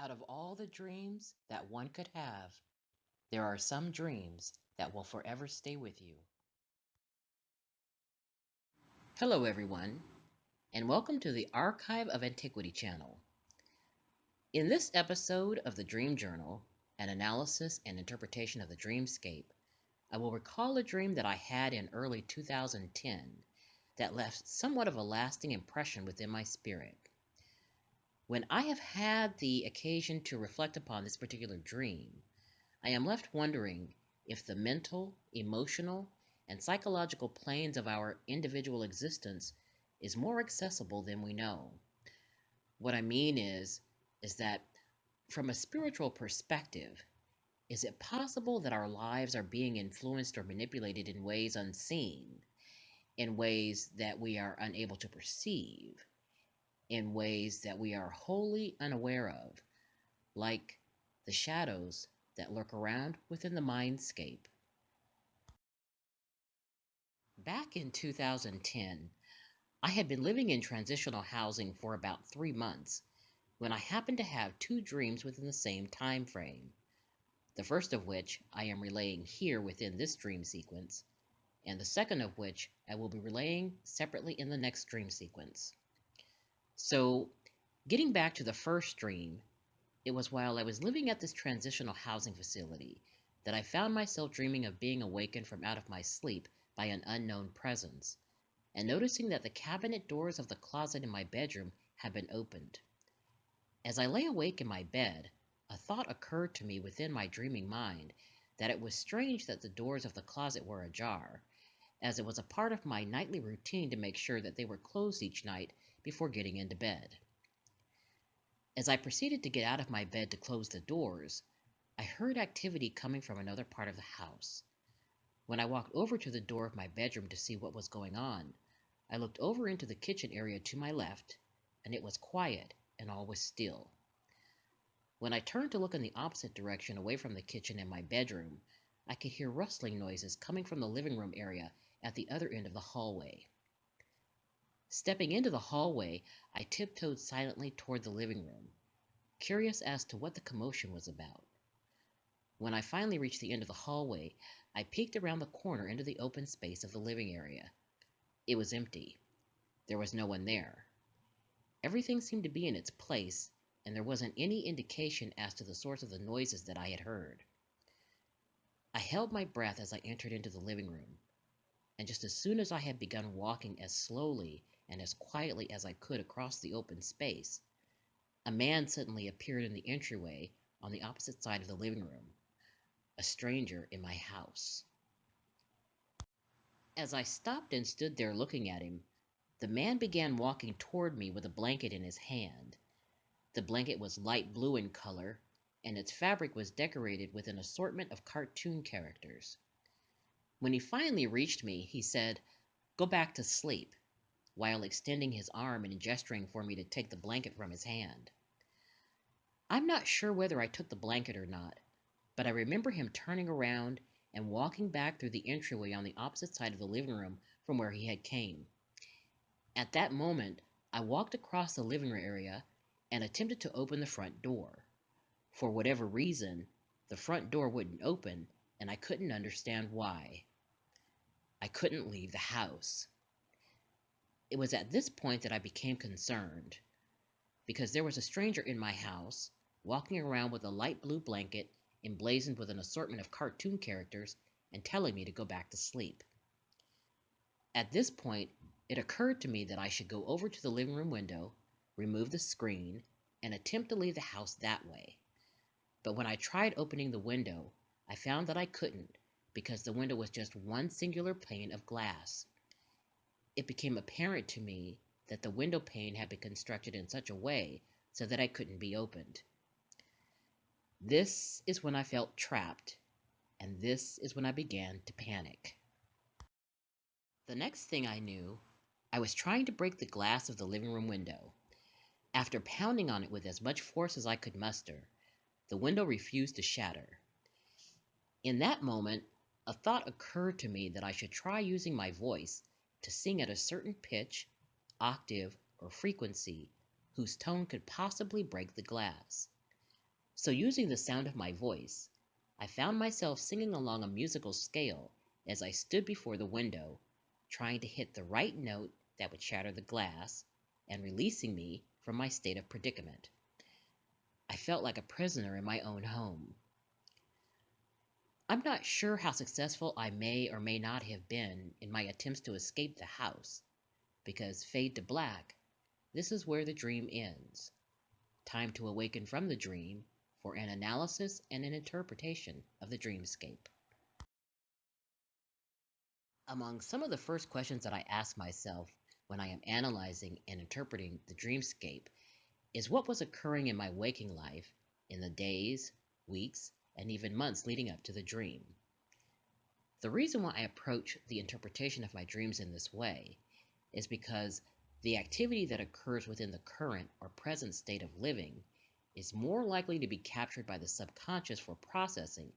Out of all the dreams that one could have, there are some dreams that will forever stay with you. Hello, everyone, and welcome to the Archive of Antiquity channel. In this episode of the Dream Journal, an analysis and interpretation of the Dreamscape, I will recall a dream that I had in early 2010 that left somewhat of a lasting impression within my spirit. When I have had the occasion to reflect upon this particular dream, I am left wondering if the mental, emotional, and psychological planes of our individual existence is more accessible than we know. What I mean is that from a spiritual perspective, is it possible that our lives are being influenced or manipulated in ways unseen, in ways that we are unable to perceive, in ways that we are wholly unaware of, like the shadows that lurk around within the mindscape? Back in 2010, I had been living in transitional housing for about 3 months when I happened to have two dreams within the same time frame, the first of which I am relaying here within this dream sequence, and the second of which I will be relaying separately in the next dream sequence. So, getting back to the first dream, it was while I was living at this transitional housing facility that I found myself dreaming of being awakened from out of my sleep by an unknown presence, and noticing that the cabinet doors of the closet in my bedroom had been opened. As I lay awake in my bed, a thought occurred to me within my dreaming mind that it was strange that the doors of the closet were ajar, as it was a part of my nightly routine to make sure that they were closed each night before getting into bed. As I proceeded to get out of my bed to close the doors, I heard activity coming from another part of the house. When I walked over to the door of my bedroom to see what was going on, I looked over into the kitchen area to my left, and it was quiet and all was still. When I turned to look in the opposite direction away from the kitchen and my bedroom, I could hear rustling noises coming from the living room area at the other end of the hallway. Stepping into the hallway, I tiptoed silently toward the living room, curious as to what the commotion was about. When I finally reached the end of the hallway, I peeked around the corner into the open space of the living area. It was empty. There was no one there. Everything seemed to be in its place, and there wasn't any indication as to the source of the noises that I had heard. I held my breath as I entered into the living room, and just as soon as I had begun walking as slowly and as quietly as I could across the open space, a man suddenly appeared in the entryway on the opposite side of the living room, a stranger in my house. As I stopped and stood there looking at him, the man began walking toward me with a blanket in his hand. The blanket was light blue in color, and its fabric was decorated with an assortment of cartoon characters. When he finally reached me, he said, "Go back to sleep," while extending his arm and gesturing for me to take the blanket from his hand. I'm not sure whether I took the blanket or not, but I remember him turning around and walking back through the entryway on the opposite side of the living room from where he had came. At that moment, I walked across the living room area and attempted to open the front door. For whatever reason, the front door wouldn't open, and I couldn't understand why. I couldn't leave the house. It was at this point that I became concerned, because there was a stranger in my house, walking around with a light blue blanket emblazoned with an assortment of cartoon characters and telling me to go back to sleep. At this point, it occurred to me that I should go over to the living room window, remove the screen, and attempt to leave the house that way. But when I tried opening the window, I found that I couldn't, because the window was just one singular pane of glass. It became apparent to me that the window pane had been constructed in such a way so that it couldn't be opened. This is when I felt trapped, and this is when I began to panic. The next thing I knew, I was trying to break the glass of the living room window. After pounding on it with as much force as I could muster, the window refused to shatter. In that moment, a thought occurred to me that I should try using my voice to sing at a certain pitch, octave, or frequency whose tone could possibly break the glass. So, using the sound of my voice, I found myself singing along a musical scale as I stood before the window, trying to hit the right note that would shatter the glass and releasing me from my state of predicament. I felt like a prisoner in my own home. I'm not sure how successful I may or may not have been in my attempts to escape the house, because fade to black, this is where the dream ends. Time to awaken from the dream for an analysis and an interpretation of the dreamscape. Among some of the first questions that I ask myself when I am analyzing and interpreting the dreamscape is what was occurring in my waking life in the days, weeks, and even months leading up to the dream. The reason why I approach the interpretation of my dreams in this way is because the activity that occurs within the current or present state of living is more likely to be captured by the subconscious for processing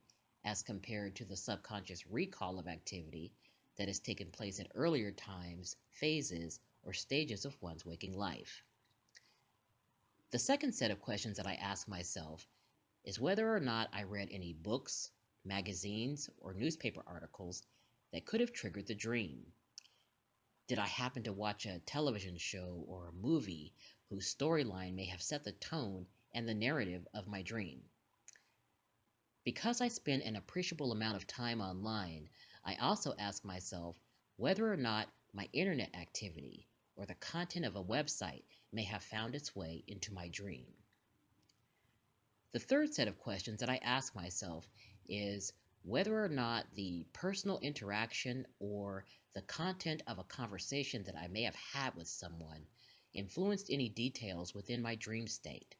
as compared to the subconscious recall of activity that has taken place at earlier times, phases, or stages of one's waking life. The second set of questions that I ask myself is whether or not I read any books, magazines, or newspaper articles that could have triggered the dream. Did I happen to watch a television show or a movie whose storyline may have set the tone and the narrative of my dream? Because I spend an appreciable amount of time online, I also ask myself whether or not my internet activity or the content of a website may have found its way into my dream. The third set of questions that I ask myself is whether or not the personal interaction or the content of a conversation that I may have had with someone influenced any details within my dream state.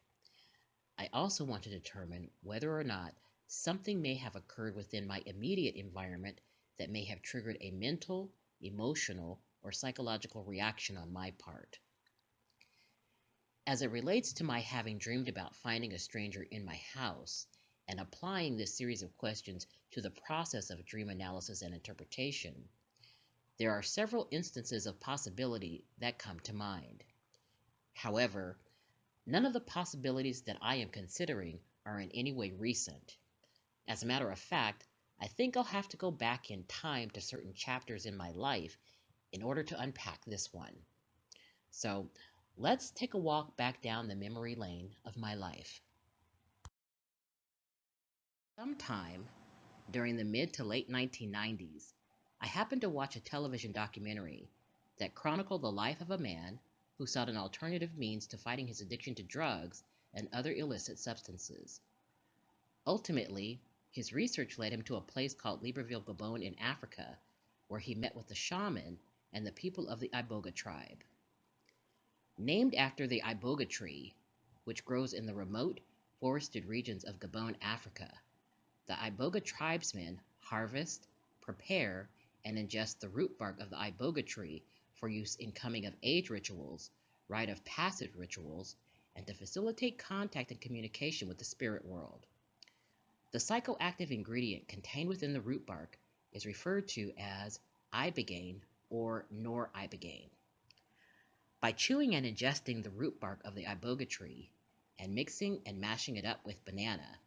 I also want to determine whether or not something may have occurred within my immediate environment that may have triggered a mental, emotional, or psychological reaction on my part. As it relates to my having dreamed about finding a stranger in my house and applying this series of questions to the process of dream analysis and interpretation, there are several instances of possibility that come to mind. However, none of the possibilities that I am considering are in any way recent. As a matter of fact, I think I'll have to go back in time to certain chapters in my life in order to unpack this one. So, let's take a walk back down the memory lane of my life. Sometime during the mid to late 1990s, I happened to watch a television documentary that chronicled the life of a man who sought an alternative means to fighting his addiction to drugs and other illicit substances. Ultimately, his research led him to a place called Libreville, Gabon in Africa, where he met with the shaman and the people of the Iboga tribe. Named after the Iboga tree, which grows in the remote, forested regions of Gabon, Africa, the Iboga tribesmen harvest, prepare, and ingest the root bark of the Iboga tree for use in coming of age rituals, rite of passage rituals, and to facilitate contact and communication with the spirit world. The psychoactive ingredient contained within the root bark is referred to as ibogaine or nor-ibogaine. By chewing and ingesting the root bark of the Iboga tree and mixing and mashing it up with banana,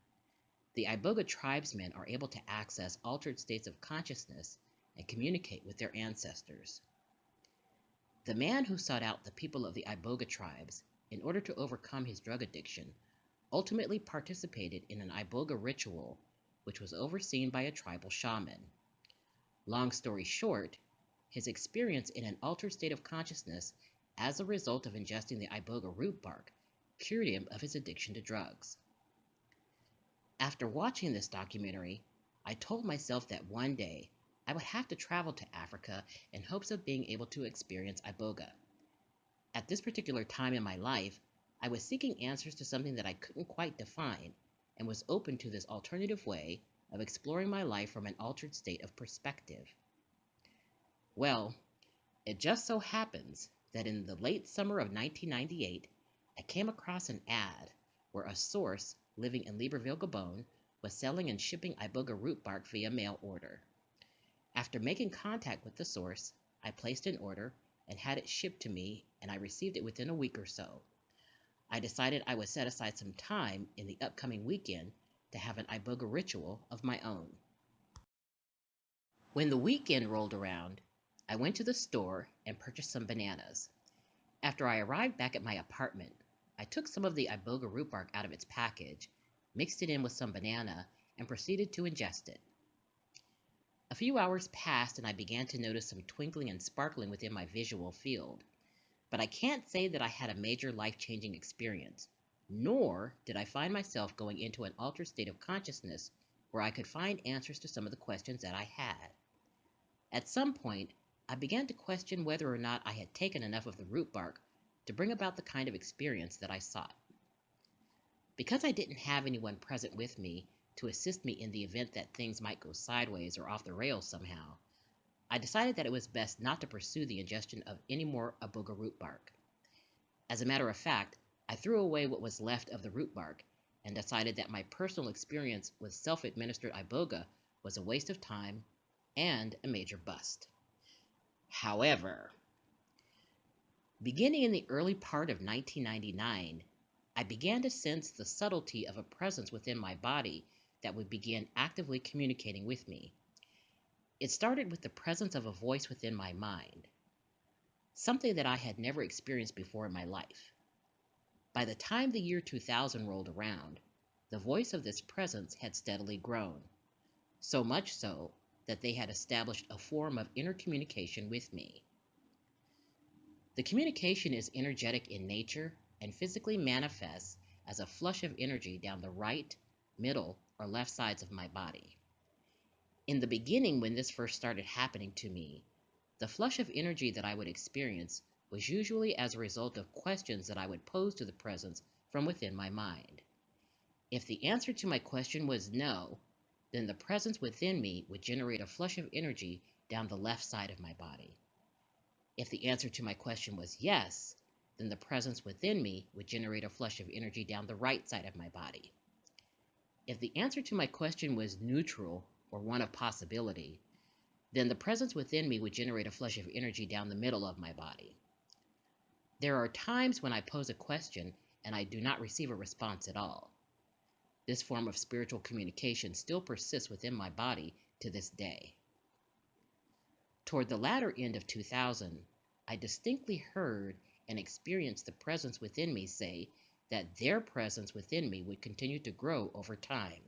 the Iboga tribesmen are able to access altered states of consciousness and communicate with their ancestors. The man who sought out the people of the Iboga tribes in order to overcome his drug addiction ultimately participated in an Iboga ritual which was overseen by a tribal shaman. Long story short, his experience in an altered state of consciousness as a result of ingesting the Iboga root bark cured him of his addiction to drugs. After watching this documentary, I told myself that one day I would have to travel to Africa in hopes of being able to experience Iboga. At this particular time in my life, I was seeking answers to something that I couldn't quite define and was open to this alternative way of exploring my life from an altered state of perspective. Well, it just so happens that in the late summer of 1998, I came across an ad where a source living in Libreville, Gabon, was selling and shipping Iboga root bark via mail order. After making contact with the source, I placed an order and had it shipped to me, and I received it within a week or so. I decided I would set aside some time in the upcoming weekend to have an iboga ritual of my own. When the weekend rolled around, I went to the store and purchased some bananas. After I arrived back at my apartment, I took some of the iboga root bark out of its package, mixed it in with some banana, and proceeded to ingest it. A few hours passed and I began to notice some twinkling and sparkling within my visual field. But I can't say that I had a major life-changing experience, nor did I find myself going into an altered state of consciousness where I could find answers to some of the questions that I had. At some point, I began to question whether or not I had taken enough of the root bark to bring about the kind of experience that I sought. Because I didn't have anyone present with me to assist me in the event that things might go sideways or off the rails somehow, I decided that it was best not to pursue the ingestion of any more iboga root bark. As a matter of fact, I threw away what was left of the root bark and decided that my personal experience with self-administered iboga was a waste of time and a major bust. However, beginning in the early part of 1999, I began to sense the subtlety of a presence within my body that would begin actively communicating with me. It started with the presence of a voice within my mind, something that I had never experienced before in my life. By the time the year 2000 rolled around, the voice of this presence had steadily grown, so much so that they had established a form of intercommunication with me. The communication is energetic in nature and physically manifests as a flush of energy down the right, middle, or left sides of my body. In the beginning, when this first started happening to me, the flush of energy that I would experience was usually as a result of questions that I would pose to the presence from within my mind. If the answer to my question was no, then the presence within me would generate a flush of energy down the left side of my body. If the answer to my question was yes, then the presence within me would generate a flush of energy down the right side of my body. If the answer to my question was neutral or one of possibility, then the presence within me would generate a flush of energy down the middle of my body. There are times when I pose a question and I do not receive a response at all. This form of spiritual communication still persists within my body to this day. Toward the latter end of 2000, I distinctly heard and experienced the presence within me say that their presence within me would continue to grow over time.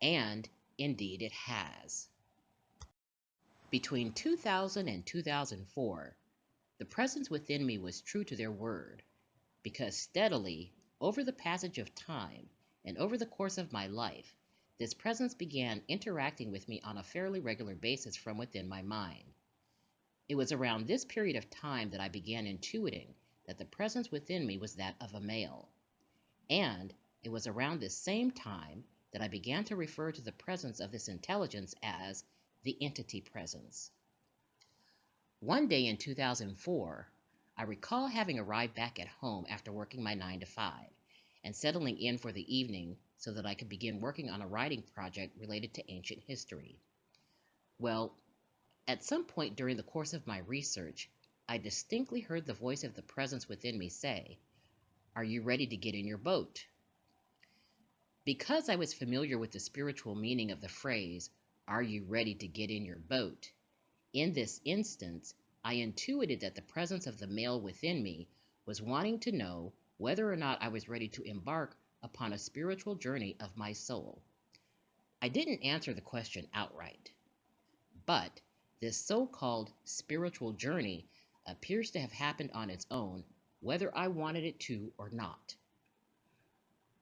And indeed it has. Between 2000 and 2004, the presence within me was true to their word, because steadily, over the passage of time and over the course of my life, this presence began interacting with me on a fairly regular basis from within my mind. It was around this period of time that I began intuiting that the presence within me was that of a male. And it was around this same time that I began to refer to the presence of this intelligence as the entity presence. One day in 2004, I recall having arrived back at home after working my 9 to 5 and settling in for the evening so that I could begin working on a writing project related to ancient history. Well, at some point during the course of my research, I distinctly heard the voice of the presence within me say, "Are you ready to get in your boat?" Because I was familiar with the spiritual meaning of the phrase, "Are you ready to get in your boat?" in this instance, I intuited that the presence of the male within me was wanting to know whether or not I was ready to embark upon a spiritual journey of my soul. I didn't answer the question outright, but this so-called spiritual journey appears to have happened on its own, whether I wanted it to or not.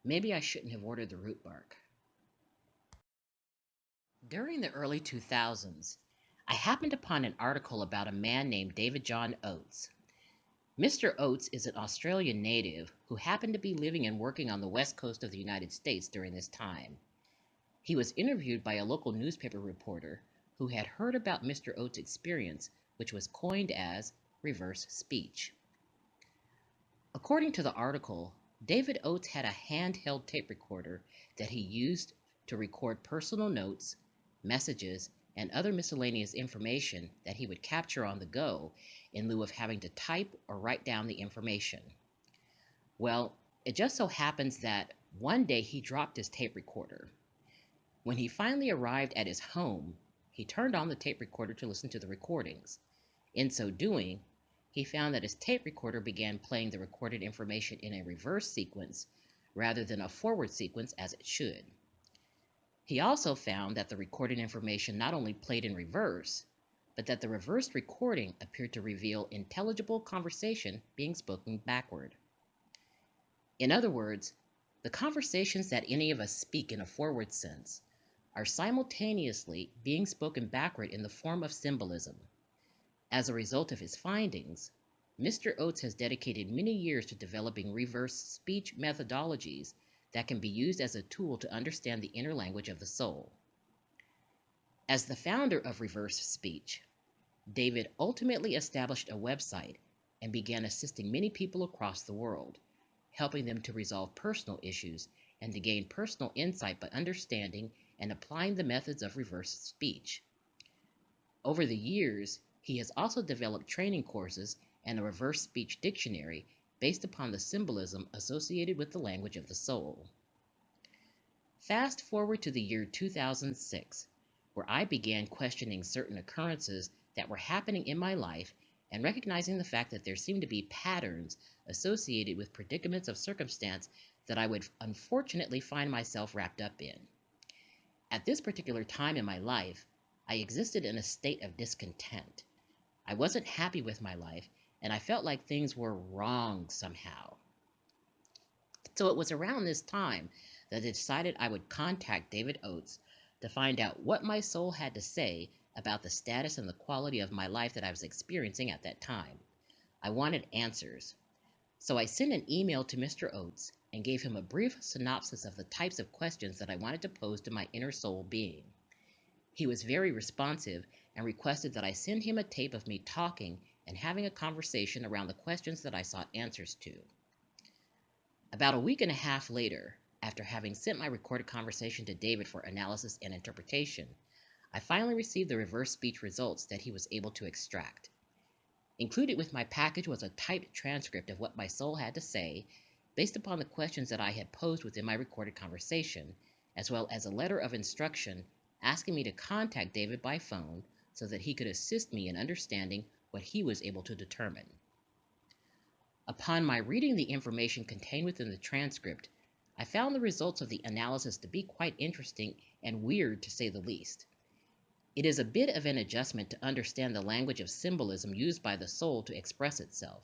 Maybe I shouldn't have ordered the root bark. During the early 2000s, I happened upon an article about a man named David John Oates. Mr. Oates is an Australian native who happened to be living and working on the west coast of the United States during this time. He was interviewed by a local newspaper reporter who had heard about Mr. Oates' experience, which was coined as reverse speech. According to the article, David Oates had a handheld tape recorder that he used to record personal notes, messages, and other miscellaneous information that he would capture on the go in lieu of having to type or write down the information. Well, it just so happens that one day he dropped his tape recorder. When he finally arrived at his home, he turned on the tape recorder to listen to the recordings. In so doing, he found that his tape recorder began playing the recorded information in a reverse sequence rather than a forward sequence as it should. He also found that the recorded information not only played in reverse, but that the reversed recording appeared to reveal intelligible conversation being spoken backward. In other words, the conversations that any of us speak in a forward sense are simultaneously being spoken backward in the form of symbolism. As a result of his findings, Mr. Oates has dedicated many years to developing reverse speech methodologies that can be used as a tool to understand the inner language of the soul. As the founder of reverse speech, David ultimately established a website and began assisting many people across the world, helping them to resolve personal issues and to gain personal insight by understanding and applying the methods of reverse speech. Over the years, he has also developed training courses and a reverse speech dictionary based upon the symbolism associated with the language of the soul. Fast forward to the year 2006, where I began questioning certain occurrences that were happening in my life and recognizing the fact that there seemed to be patterns associated with predicaments of circumstance that I would unfortunately find myself wrapped up in. At this particular time in my life, I existed in a state of discontent. I wasn't happy with my life, and I felt like things were wrong somehow. So it was around this time that I decided I would contact David Oates to find out what my soul had to say about the status and the quality of my life that I was experiencing at that time. I wanted answers. So I sent an email to Mr. Oates and gave him a brief synopsis of the types of questions that I wanted to pose to my inner soul being. He was very responsive and requested that I send him a tape of me talking and having a conversation around the questions that I sought answers to. About a week and a half later, after having sent my recorded conversation to David for analysis and interpretation, I finally received the reverse speech results that he was able to extract. Included with my package was a typed transcript of what my soul had to say based upon the questions that I had posed within my recorded conversation, as well as a letter of instruction asking me to contact David by phone so that he could assist me in understanding what he was able to determine. Upon my reading the information contained within the transcript, I found the results of the analysis to be quite interesting and weird to say the least. It is a bit of an adjustment to understand the language of symbolism used by the soul to express itself.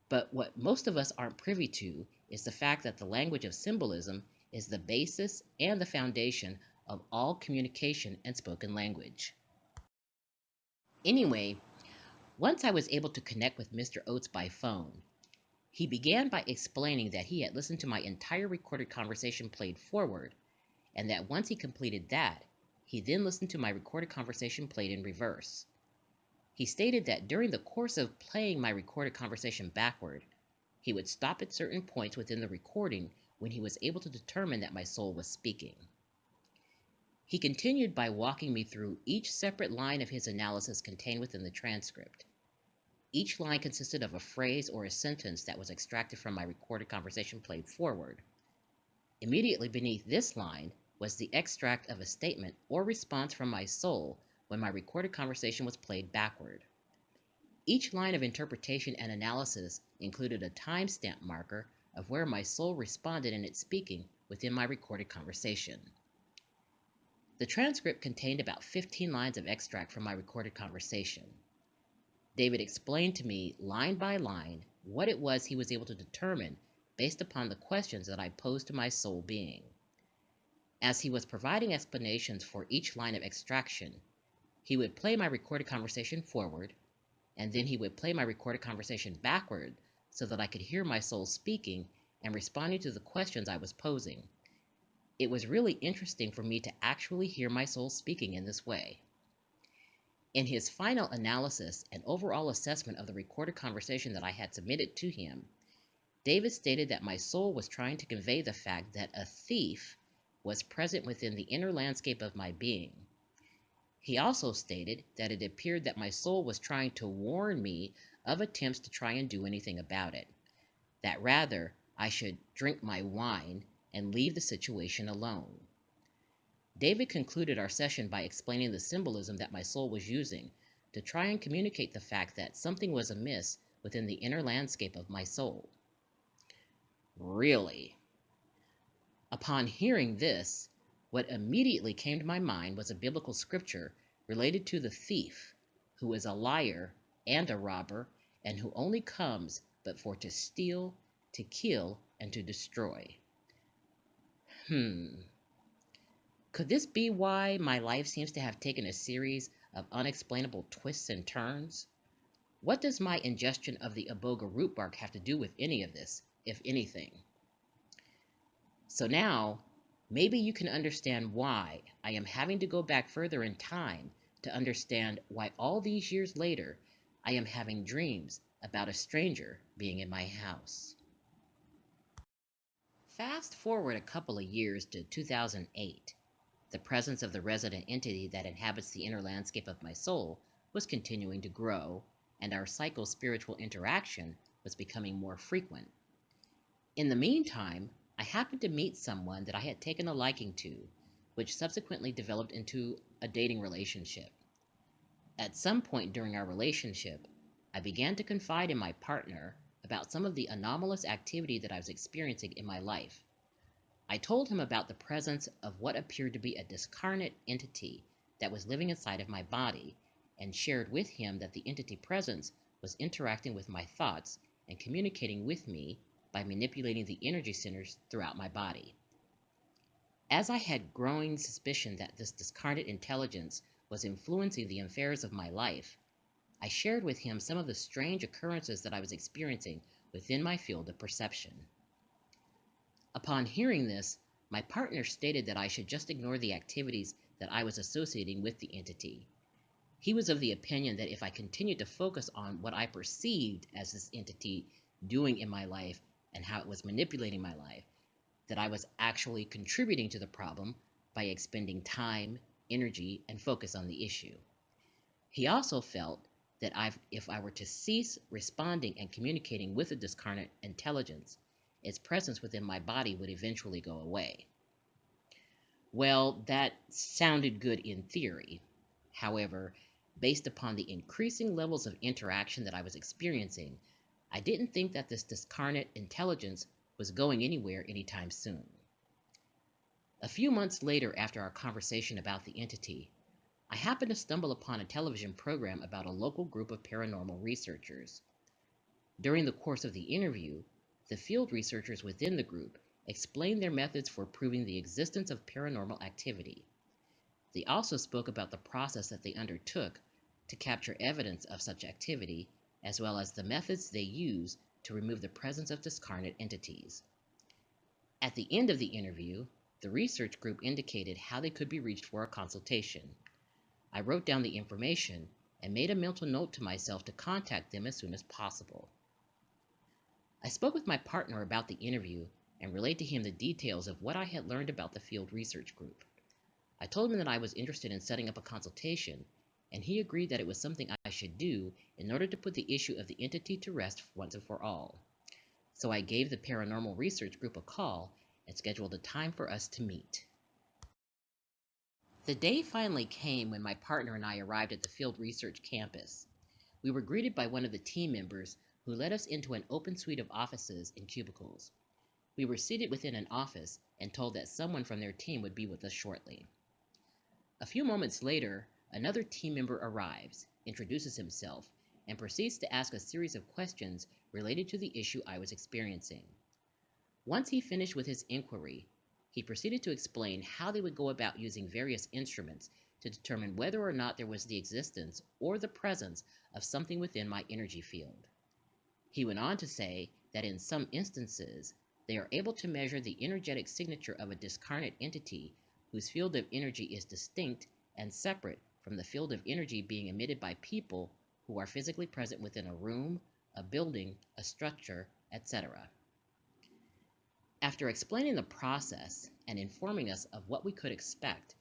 But what most of us aren't privy to is the fact that the language of symbolism is the basis and the foundation of all communication and spoken language. Anyway, once I was able to connect with Mr. Oates by phone, he began by explaining that he had listened to my entire recorded conversation played forward, and that once he completed that, he then listened to my recorded conversation played in reverse. He stated that during the course of playing my recorded conversation backward, he would stop at certain points within the recording when he was able to determine that my soul was speaking. He continued by walking me through each separate line of his analysis contained within the transcript. Each line consisted of a phrase or a sentence that was extracted from my recorded conversation played forward. Immediately beneath this line was the extract of a statement or response from my soul when my recorded conversation was played backward. Each line of interpretation and analysis included a timestamp marker of where my soul responded in its speaking within my recorded conversation. The transcript contained about 15 lines of extract from my recorded conversation. David explained to me, line by line, what it was he was able to determine based upon the questions that I posed to my soul being. As he was providing explanations for each line of extraction, he would play my recorded conversation forward, and then he would play my recorded conversation backward so that I could hear my soul speaking and responding to the questions I was posing. It was really interesting for me to actually hear my soul speaking in this way. In his final analysis and overall assessment of the recorded conversation that I had submitted to him, David stated that my soul was trying to convey the fact that a thief was present within the inner landscape of my being. He also stated that it appeared that my soul was trying to warn me of attempts to try and do anything about it. that rather I should drink my wine and leave the situation alone. David concluded our session by explaining the symbolism that my soul was using to try and communicate the fact that something was amiss within the inner landscape of my soul. Really? Upon hearing this, what immediately came to my mind was a biblical scripture related to the thief, who is a liar and a robber, and who only comes but for to steal, to kill, and to destroy. Could this be why my life seems to have taken a series of unexplainable twists and turns? What does my ingestion of the iboga root bark have to do with any of this, if anything? So now, maybe you can understand why I am having to go back further in time to understand why all these years later I am having dreams about a stranger being in my house. Fast forward a couple of years to 2008. The presence of the resident entity that inhabits the inner landscape of my soul was continuing to grow, and our psycho-spiritual interaction was becoming more frequent. In the meantime, I happened to meet someone that I had taken a liking to, which subsequently developed into a dating relationship. At some point during our relationship, I began to confide in my partner about some of the anomalous activity that I was experiencing in my life. I told him about the presence of what appeared to be a discarnate entity that was living inside of my body, and shared with him that the entity presence was interacting with my thoughts and communicating with me by manipulating the energy centers throughout my body. As I had growing suspicion that this discarnate intelligence was influencing the affairs of my life, I shared with him some of the strange occurrences that I was experiencing within my field of perception. Upon hearing this, my partner stated that I should just ignore the activities that I was associating with the entity. He was of the opinion that if I continued to focus on what I perceived as this entity doing in my life and how it was manipulating my life, that I was actually contributing to the problem by expending time, energy, and focus on the issue. He also felt that if I were to cease responding and communicating with the discarnate intelligence, its presence within my body would eventually go away. Well, that sounded good in theory. However, based upon the increasing levels of interaction that I was experiencing, I didn't think that this discarnate intelligence was going anywhere anytime soon. A few months later, after our conversation about the entity, I happened to stumble upon a television program about a local group of paranormal researchers. During the course of the interview, the field researchers within the group explained their methods for proving the existence of paranormal activity. They also spoke about the process that they undertook to capture evidence of such activity, as well as the methods they use to remove the presence of discarnate entities. At the end of the interview, the research group indicated how they could be reached for a consultation. I wrote down the information and made a mental note to myself to contact them as soon as possible. I spoke with my partner about the interview and relayed to him the details of what I had learned about the field research group. I told him that I was interested in setting up a consultation, and he agreed that it was something I should do in order to put the issue of the entity to rest once and for all. So I gave the paranormal research group a call and scheduled a time for us to meet. The day finally came when my partner and I arrived at the field research campus. We were greeted by one of the team members who led us into an open suite of offices and cubicles. We were seated within an office and told that someone from their team would be with us shortly. A few moments later, another team member arrives, introduces himself, and proceeds to ask a series of questions related to the issue I was experiencing. Once he finished with his inquiry, he proceeded to explain how they would go about using various instruments to determine whether or not there was the existence or the presence of something within my energy field. He went on to say that in some instances, they are able to measure the energetic signature of a discarnate entity whose field of energy is distinct and separate from the field of energy being emitted by people who are physically present within a room, a building, a structure, etc. After explaining the process and informing us of what we could expect,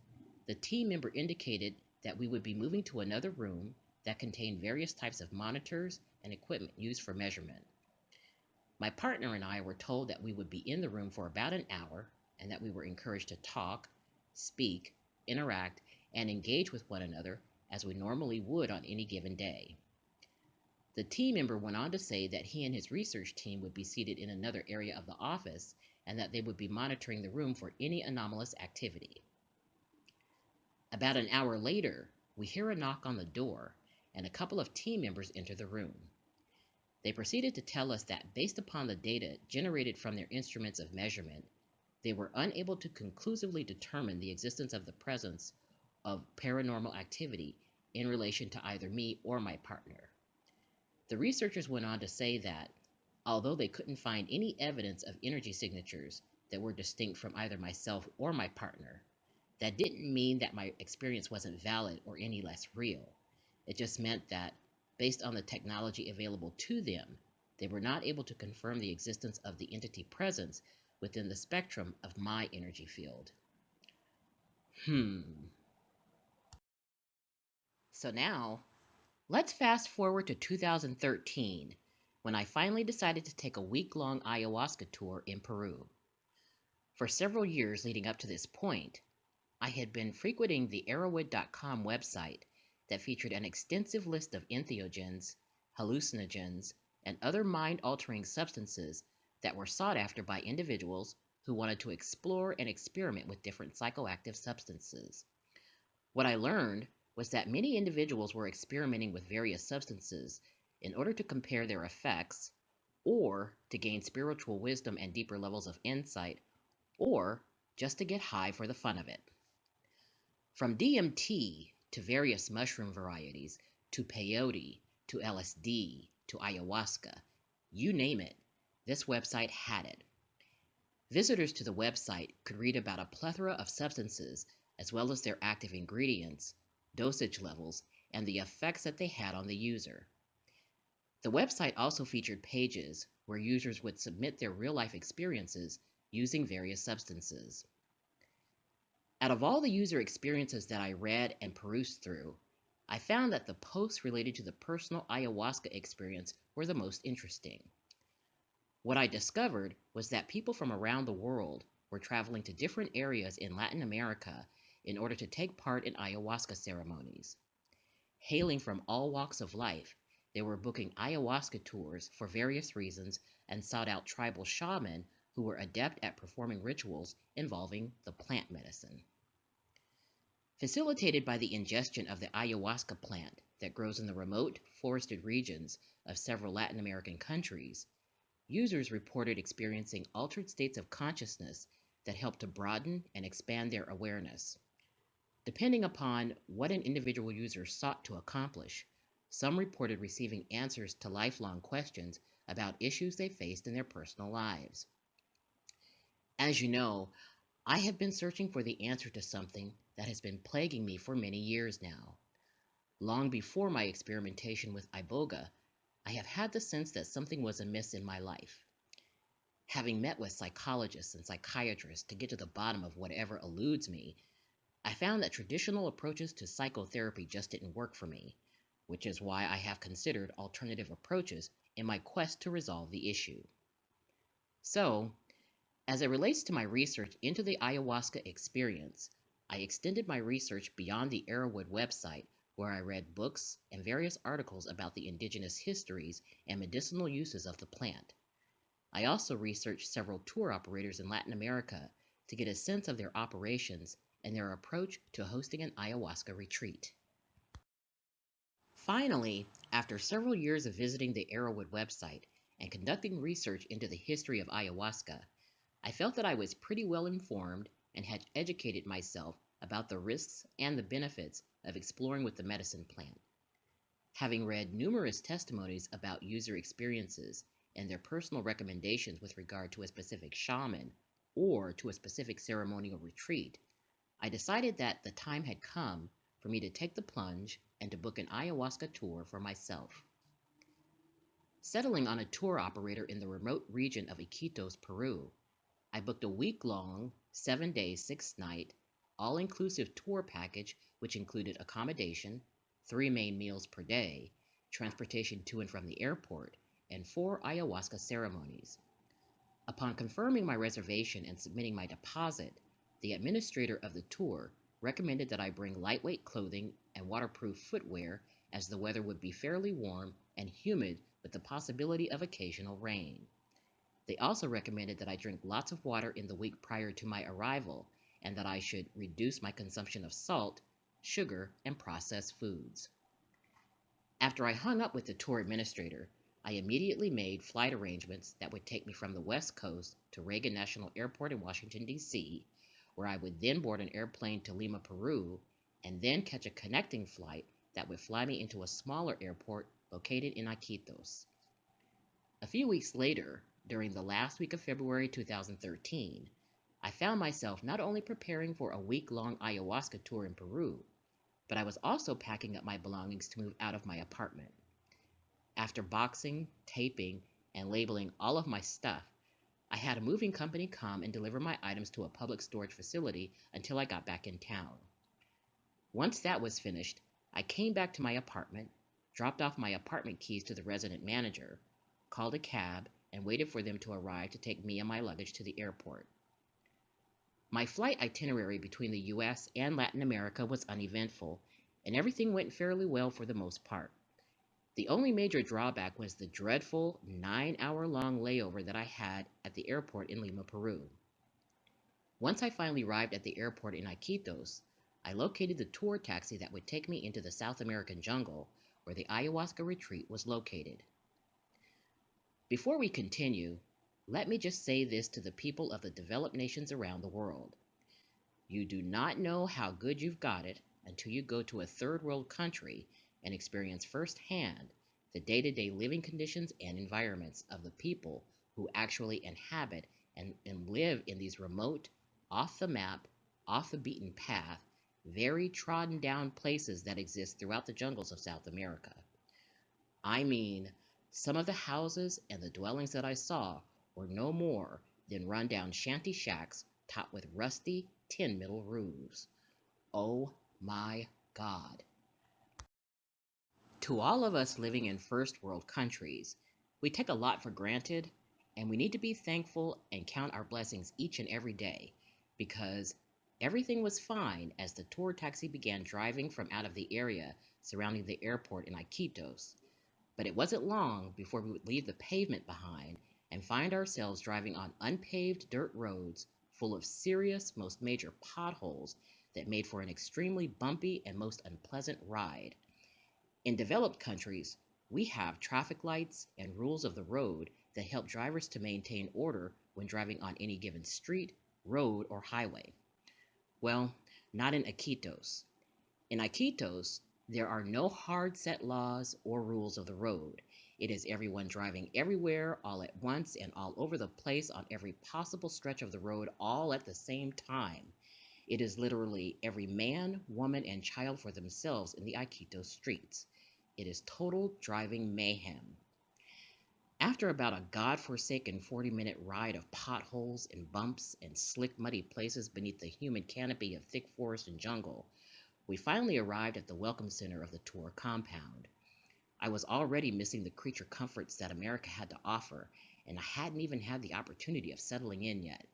the team member indicated that we would be moving to another room that contained various types of monitors and equipment used for measurement. My partner and I were told that we would be in the room for about an hour and that we were encouraged to talk, speak, interact, and engage with one another as we normally would on any given day. The team member went on to say that he and his research team would be seated in another area of the office and that they would be monitoring the room for any anomalous activity. About an hour later, we hear a knock on the door and a couple of team members enter the room. They proceeded to tell us that based upon the data generated from their instruments of measurement, they were unable to conclusively determine the existence of the presence of paranormal activity in relation to either me or my partner. The researchers went on to say that, although they couldn't find any evidence of energy signatures that were distinct from either myself or my partner, that didn't mean that my experience wasn't valid or any less real. It just meant that, based on the technology available to them, they were not able to confirm the existence of the entity presence within the spectrum of my energy field. So now, let's fast forward to 2013, when I finally decided to take a week-long ayahuasca tour in Peru. For several years leading up to this point, I had been frequenting the Arrowwood.com website that featured an extensive list of entheogens, hallucinogens, and other mind-altering substances that were sought after by individuals who wanted to explore and experiment with different psychoactive substances. What I learned was that many individuals were experimenting with various substances in order to compare their effects, or to gain spiritual wisdom and deeper levels of insight, or just to get high for the fun of it. From DMT to various mushroom varieties, to peyote, to LSD, to ayahuasca, you name it, this website had it. Visitors to the website could read about a plethora of substances, as well as their active ingredients, dosage levels, and the effects that they had on the user. The website also featured pages where users would submit their real-life experiences using various substances. Out of all the user experiences that I read and perused through, I found that the posts related to the personal ayahuasca experience were the most interesting. What I discovered was that people from around the world were traveling to different areas in Latin America in order to take part in ayahuasca ceremonies. Hailing from all walks of life, they were booking ayahuasca tours for various reasons and sought out tribal shamans who were adept at performing rituals involving the plant medicine. Facilitated by the ingestion of the ayahuasca plant that grows in the remote, forested regions of several Latin American countries, users reported experiencing altered states of consciousness that helped to broaden and expand their awareness. Depending upon what an individual user sought to accomplish, some reported receiving answers to lifelong questions about issues they faced in their personal lives. As you know, I have been searching for the answer to something that has been plaguing me for many years now. Long before my experimentation with iboga, I have had the sense that something was amiss in my life. Having met with psychologists and psychiatrists to get to the bottom of whatever eludes me, I found that traditional approaches to psychotherapy just didn't work for me, which is why I have considered alternative approaches in my quest to resolve the issue. So, as it relates to my research into the ayahuasca experience, I extended my research beyond the Arrowwood website, where I read books and various articles about the indigenous histories and medicinal uses of the plant. I also researched several tour operators in Latin America to get a sense of their operations and their approach to hosting an ayahuasca retreat. Finally, after several years of visiting the Arrowwood website and conducting research into the history of ayahuasca, I felt that I was pretty well informed and had educated myself about the risks and the benefits of exploring with the medicine plant. Having read numerous testimonies about user experiences and their personal recommendations with regard to a specific shaman or to a specific ceremonial retreat, I decided that the time had come for me to take the plunge and to book an ayahuasca tour for myself. Settling on a tour operator in the remote region of Iquitos, Peru, I booked a week-long, 7-day, 6-night, all-inclusive tour package which included accommodation, 3 main meals per day, transportation to and from the airport, and 4 ayahuasca ceremonies. Upon confirming my reservation and submitting my deposit, the administrator of the tour recommended that I bring lightweight clothing and waterproof footwear as the weather would be fairly warm and humid with the possibility of occasional rain. They also recommended that I drink lots of water in the week prior to my arrival and that I should reduce my consumption of salt, sugar, and processed foods. After I hung up with the tour administrator, I immediately made flight arrangements that would take me from the West Coast to Reagan National Airport in Washington, D.C., where I would then board an airplane to Lima, Peru, and then catch a connecting flight that would fly me into a smaller airport located in Iquitos. A few weeks later, during the last week of February 2013, I found myself not only preparing for a week-long ayahuasca tour in Peru, but I was also packing up my belongings to move out of my apartment. After boxing, taping, and labeling all of my stuff, I had a moving company come and deliver my items to a public storage facility until I got back in town. Once that was finished, I came back to my apartment, dropped off my apartment keys to the resident manager, called a cab, and waited for them to arrive to take me and my luggage to the airport. My flight itinerary between the US and Latin America was uneventful, and everything went fairly well for the most part. The only major drawback was the dreadful 9-hour-long layover that I had at the airport in Lima, Peru. Once I finally arrived at the airport in Iquitos, I located the tour taxi that would take me into the South American jungle where the ayahuasca retreat was located. Before we continue, let me just say this to the people of the developed nations around the world. You do not know how good you've got it until you go to a third world country and experience firsthand the day-to-day living conditions and environments of the people who actually inhabit and live in these remote, off the map, off the beaten path, very trodden down places that exist throughout the jungles of South America. I mean, some of the houses and the dwellings that I saw were no more than run-down shanty shacks topped with rusty tin metal roofs. Oh my God. To all of us living in first world countries, we take a lot for granted, and we need to be thankful and count our blessings each and every day, because everything was fine as the tour taxi began driving from out of the area surrounding the airport in Iquitos. But it wasn't long before we would leave the pavement behind and find ourselves driving on unpaved dirt roads full of serious, most major potholes that made for an extremely bumpy and most unpleasant ride. In developed countries, we have traffic lights and rules of the road that help drivers to maintain order when driving on any given street, road, or highway. Well, not in Iquitos. In Iquitos, there are no hard set laws or rules of the road. It is everyone driving everywhere all at once and all over the place on every possible stretch of the road all at the same time. It is literally every man, woman, and child for themselves in the Iquitos streets. It is total driving mayhem. After about a godforsaken 40-minute ride of potholes and bumps and slick, muddy places beneath the humid canopy of thick forest and jungle, we finally arrived at the welcome center of the tour compound. I was already missing the creature comforts that America had to offer, and I hadn't even had the opportunity of settling in yet.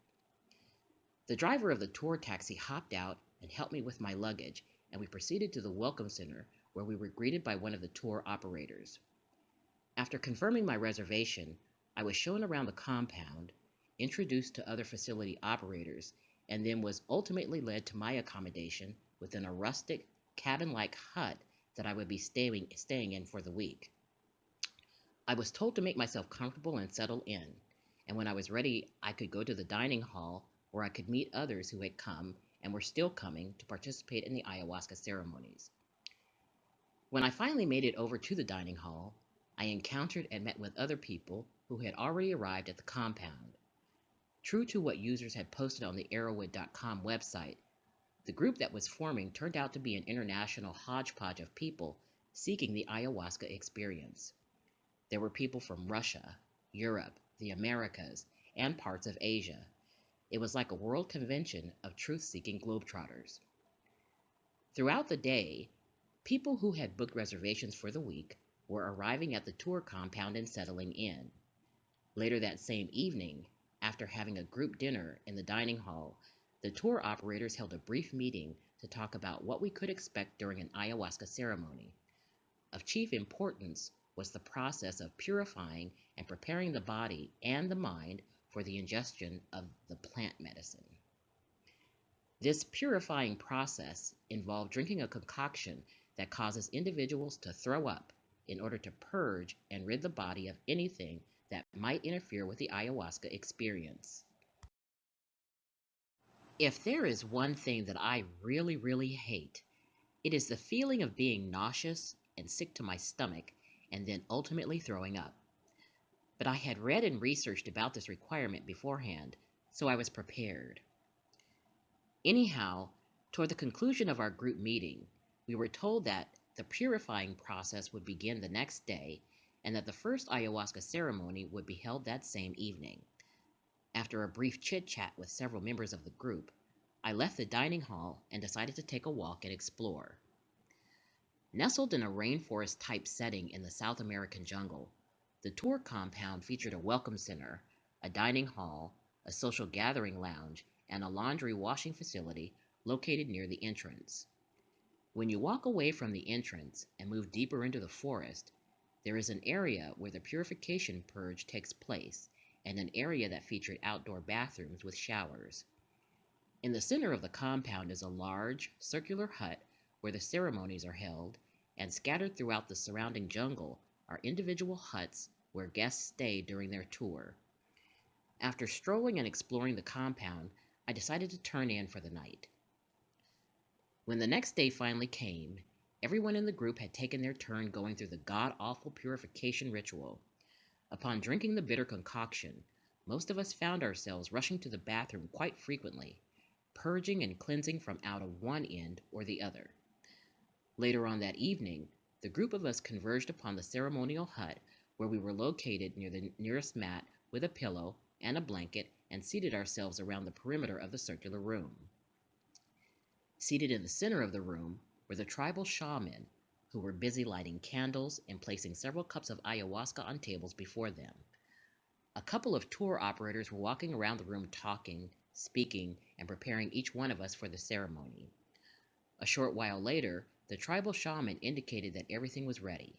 The driver of the tour taxi hopped out and helped me with my luggage, and we proceeded to the welcome center where we were greeted by one of the tour operators. After confirming my reservation, I was shown around the compound, introduced to other facility operators, and then was ultimately led to my accommodation within a rustic, cabin-like hut that I would be staying in for the week. I was told to make myself comfortable and settle in, and when I was ready, I could go to the dining hall where I could meet others who had come and were still coming to participate in the ayahuasca ceremonies. When I finally made it over to the dining hall, I encountered and met with other people who had already arrived at the compound. True to what users had posted on the Arrowwood.com website, the group that was forming turned out to be an international hodgepodge of people seeking the ayahuasca experience. There were people from Russia, Europe, the Americas, and parts of Asia. It was like a world convention of truth-seeking globetrotters. Throughout the day, people who had booked reservations for the week were arriving at the tour compound and settling in. Later that same evening, after having a group dinner in the dining hall, the tour operators held a brief meeting to talk about what we could expect during an ayahuasca ceremony. Of chief importance was the process of purifying and preparing the body and the mind for the ingestion of the plant medicine. This purifying process involved drinking a concoction that causes individuals to throw up in order to purge and rid the body of anything that might interfere with the ayahuasca experience. If there is one thing that I really, really hate, it is the feeling of being nauseous and sick to my stomach and then ultimately throwing up. But I had read and researched about this requirement beforehand, so I was prepared. Anyhow, toward the conclusion of our group meeting, we were told that the purifying process would begin the next day and that the first ayahuasca ceremony would be held that same evening. After a brief chit-chat with several members of the group, I left the dining hall and decided to take a walk and explore. Nestled in a rainforest-type setting in the South American jungle, the tour compound featured a welcome center, a dining hall, a social gathering lounge, and a laundry washing facility located near the entrance. When you walk away from the entrance and move deeper into the forest, there is an area where the purification purge takes place and an area that featured outdoor bathrooms with showers. In the center of the compound is a large, circular hut where the ceremonies are held, and scattered throughout the surrounding jungle are individual huts where guests stay during their tour. After strolling and exploring the compound, I decided to turn in for the night. When the next day finally came, everyone in the group had taken their turn going through the god-awful purification ritual. Upon drinking the bitter concoction, most of us found ourselves rushing to the bathroom quite frequently, purging and cleansing from out of one end or the other. Later on that evening, the group of us converged upon the ceremonial hut where we were located near the nearest mat with a pillow and a blanket and seated ourselves around the perimeter of the circular room. Seated in the center of the room were the tribal shaman, who were busy lighting candles and placing several cups of ayahuasca on tables before them. A couple of tour operators were walking around the room talking, speaking, and preparing each one of us for the ceremony. A short while later, the tribal shaman indicated that everything was ready.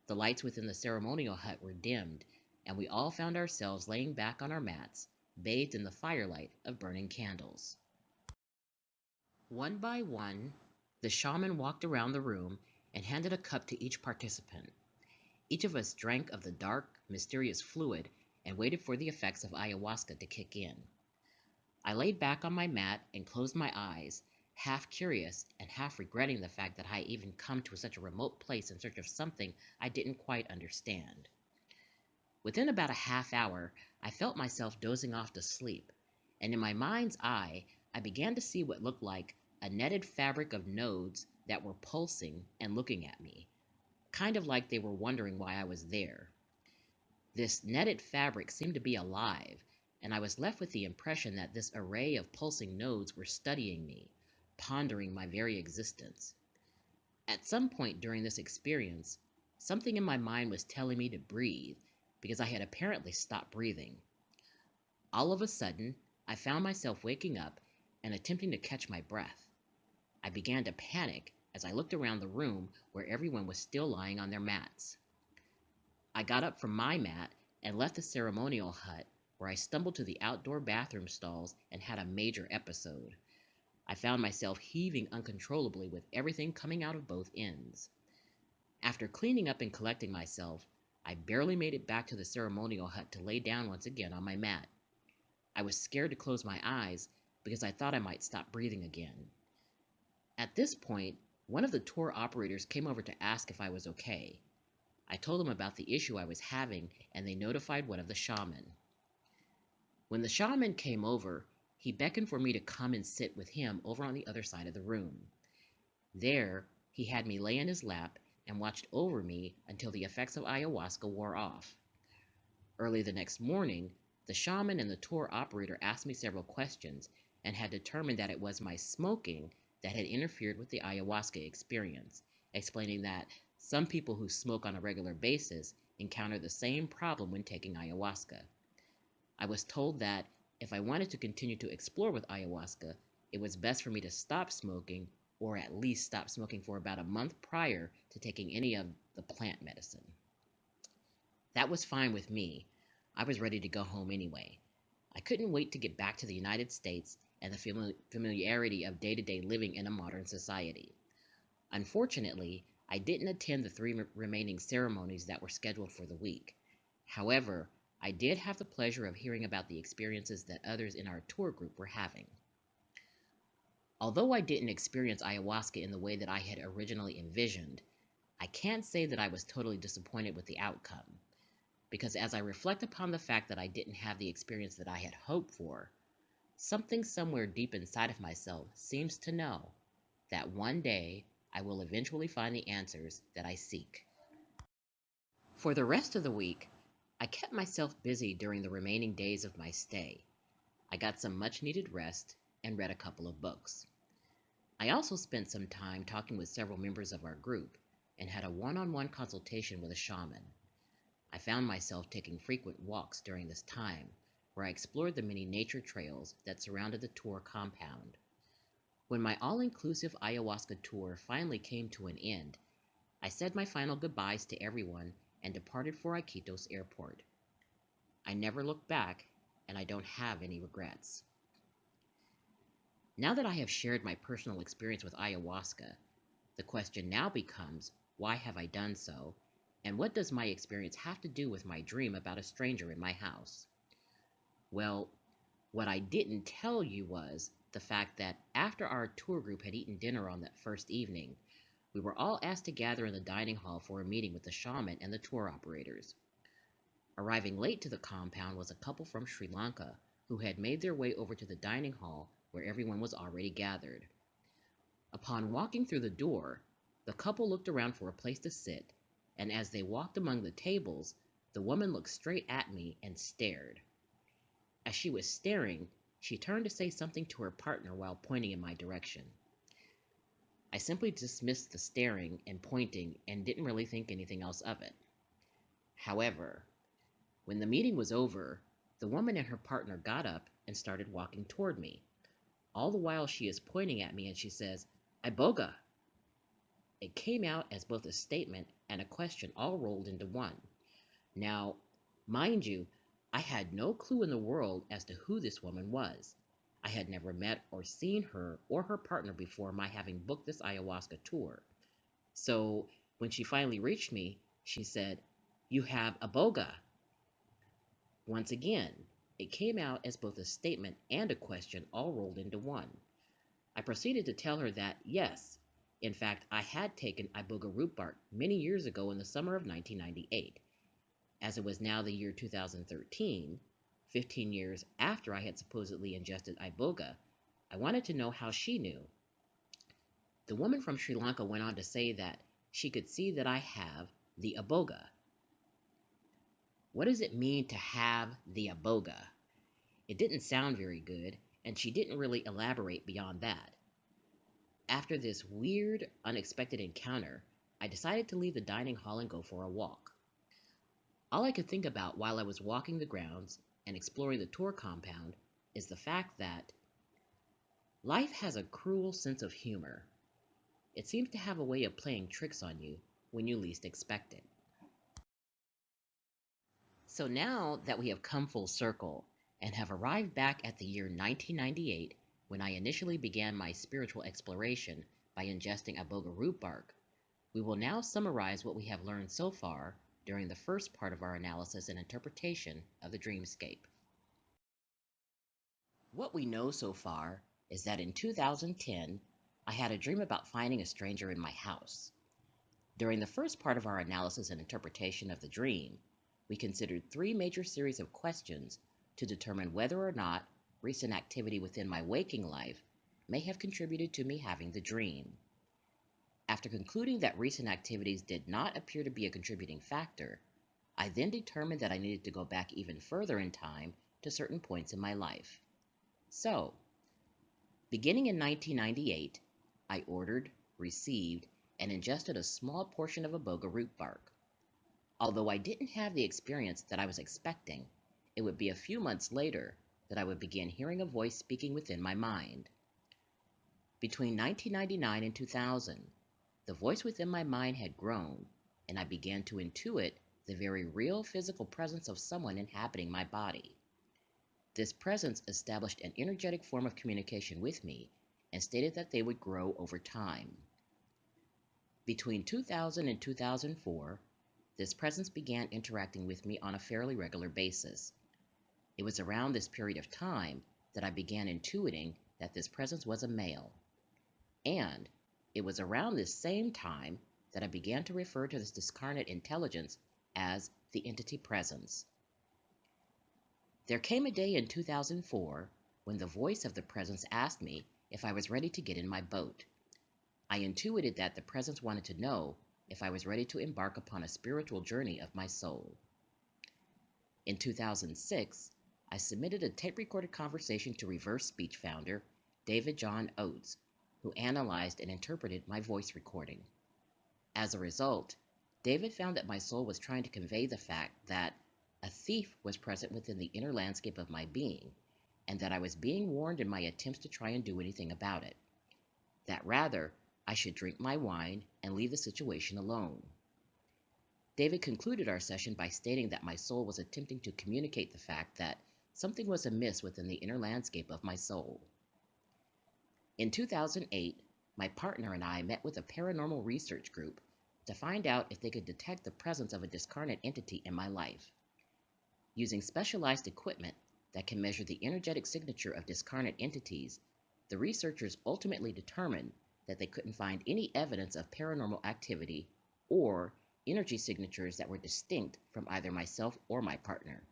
The lights within the ceremonial hut were dimmed, and we all found ourselves laying back on our mats, bathed in the firelight of burning candles. One by one, the shaman walked around the room and handed a cup to each participant. Each of us drank of the dark, mysterious fluid and waited for the effects of ayahuasca to kick in. I laid back on my mat and closed my eyes, half curious and half regretting the fact that I had even come to such a remote place in search of something I didn't quite understand. Within about a half hour, I felt myself dozing off to sleep, and in my mind's eye, I began to see what looked like a netted fabric of nodes that were pulsing and looking at me, kind of like they were wondering why I was there. This netted fabric seemed to be alive, and I was left with the impression that this array of pulsing nodes were studying me, pondering my very existence. At some point during this experience, something in my mind was telling me to breathe, because I had apparently stopped breathing. All of a sudden, I found myself waking up and attempting to catch my breath. I began to panic as I looked around the room where everyone was still lying on their mats. I got up from my mat and left the ceremonial hut, where I stumbled to the outdoor bathroom stalls and had a major episode. I found myself heaving uncontrollably with everything coming out of both ends. After cleaning up and collecting myself, I barely made it back to the ceremonial hut to lay down once again on my mat. I was scared to close my eyes because I thought I might stop breathing again. At this point, one of the tour operators came over to ask if I was okay. I told them about the issue I was having, and they notified one of the shaman. When the shaman came over, he beckoned for me to come and sit with him over on the other side of the room. There, he had me lay in his lap and watched over me until the effects of ayahuasca wore off. Early the next morning, the shaman and the tour operator asked me several questions and had determined that it was my smoking that had interfered with the ayahuasca experience, explaining that Some people who smoke on a regular basis encounter the same problem when taking ayahuasca. I was told that if I wanted to continue to explore with ayahuasca, it was best for me to stop smoking, or at least stop smoking for about a month prior to taking any of the plant medicine. That was fine with me. I was ready to go home anyway. I couldn't wait to get back to the United States and the familiarity of day to day living in a modern society. Unfortunately, I didn't attend the three remaining ceremonies that were scheduled for the week. However, I did have the pleasure of hearing about the experiences that others in our tour group were having. Although I didn't experience ayahuasca in the way that I had originally envisioned, I can't say that I was totally disappointed with the outcome, because as I reflect upon the fact that I didn't have the experience that I had hoped for, something somewhere deep inside of myself seems to know that one day I will eventually find the answers that I seek. For the rest of the week, I kept myself busy during the remaining days of my stay. I got some much needed rest and read a couple of books. I also spent some time talking with several members of our group and had a one-on-one consultation with a shaman. I found myself taking frequent walks during this time, where I explored the many nature trails that surrounded the tour compound. When my all-inclusive ayahuasca tour finally came to an end, I said my final goodbyes to everyone and departed for Iquitos Airport. I never looked back, and I don't have any regrets. Now that I have shared my personal experience with ayahuasca, the question now becomes, why have I done so? And what does my experience have to do with my dream about a stranger in my house? Well, what I didn't tell you was the fact that after our tour group had eaten dinner on that first evening, we were all asked to gather in the dining hall for a meeting with the shaman and the tour operators. Arriving late to the compound was a couple from Sri Lanka who had made their way over to the dining hall where everyone was already gathered. Upon walking through the door, the couple looked around for a place to sit, and as they walked among the tables, the woman looked straight at me and stared. As she was staring, she turned to say something to her partner while pointing in my direction. I simply dismissed the staring and pointing and didn't really think anything else of it. However, when the meeting was over, the woman and her partner got up and started walking toward me. All the while she is pointing at me and she says, "Iboga." It came out as both a statement and a question all rolled into one. Now, mind you, I had no clue in the world as to who this woman was. I had never met or seen her or her partner before my having booked this ayahuasca tour. So, when she finally reached me, she said, "You have Iboga." Once again, it came out as both a statement and a question all rolled into one. I proceeded to tell her that, yes, in fact, I had taken iboga root bark many years ago in the summer of 1998. As it was now the year 2013, 15 years after I had supposedly ingested iboga, I wanted to know how she knew. The woman from Sri Lanka went on to say that she could see that I have the iboga. What does it mean to have the iboga? It didn't sound very good, and she didn't really elaborate beyond that. After this weird, unexpected encounter, I decided to leave the dining hall and go for a walk. All I could think about while I was walking the grounds and exploring the tour compound is the fact that life has a cruel sense of humor. It seems to have a way of playing tricks on you when you least expect it. So now that we have come full circle and have arrived back at the year 1998, when I initially began my spiritual exploration by ingesting iboga root bark, we will now summarize what we have learned so far during the first part of our analysis and interpretation of the dreamscape. What we know so far is that in 2010, I had a dream about finding a stranger in my house. During the first part of our analysis and interpretation of the dream, we considered three major series of questions to determine whether or not recent activity within my waking life may have contributed to me having the dream. After concluding that recent activities did not appear to be a contributing factor, I then determined that I needed to go back even further in time to certain points in my life. So, beginning in 1998, I ordered, received, and ingested a small portion of iboga root bark. Although I didn't have the experience that I was expecting, it would be a few months later that I would begin hearing a voice speaking within my mind. Between 1999 and 2000, the voice within my mind had grown, and I began to intuit the very real physical presence of someone inhabiting my body. This presence established an energetic form of communication with me and stated that they would grow over time. Between 2000 and 2004, this presence began interacting with me on a fairly regular basis. It was around this period of time that I began intuiting that this presence was a male. And it was around this same time that I began to refer to this discarnate intelligence as the entity presence. There came a day in 2004 when the voice of the presence asked me if I was ready to get in my boat. I intuited that the presence wanted to know if I was ready to embark upon a spiritual journey of my soul. In 2006, I submitted a tape-recorded conversation to Reverse Speech founder David John Oates, who analyzed and interpreted my voice recording. As a result, David found that my soul was trying to convey the fact that a thief was present within the inner landscape of my being, and that I was being warned in my attempts to try and do anything about it. That rather, I should drink my wine and leave the situation alone. David concluded our session by stating that my soul was attempting to communicate the fact that something was amiss within the inner landscape of my soul. In 2008, my partner and I met with a paranormal research group to find out if they could detect the presence of a discarnate entity in my life. Using specialized equipment that can measure the energetic signature of discarnate entities, the researchers ultimately determined that they couldn't find any evidence of paranormal activity or energy signatures that were distinct from either myself or my partner.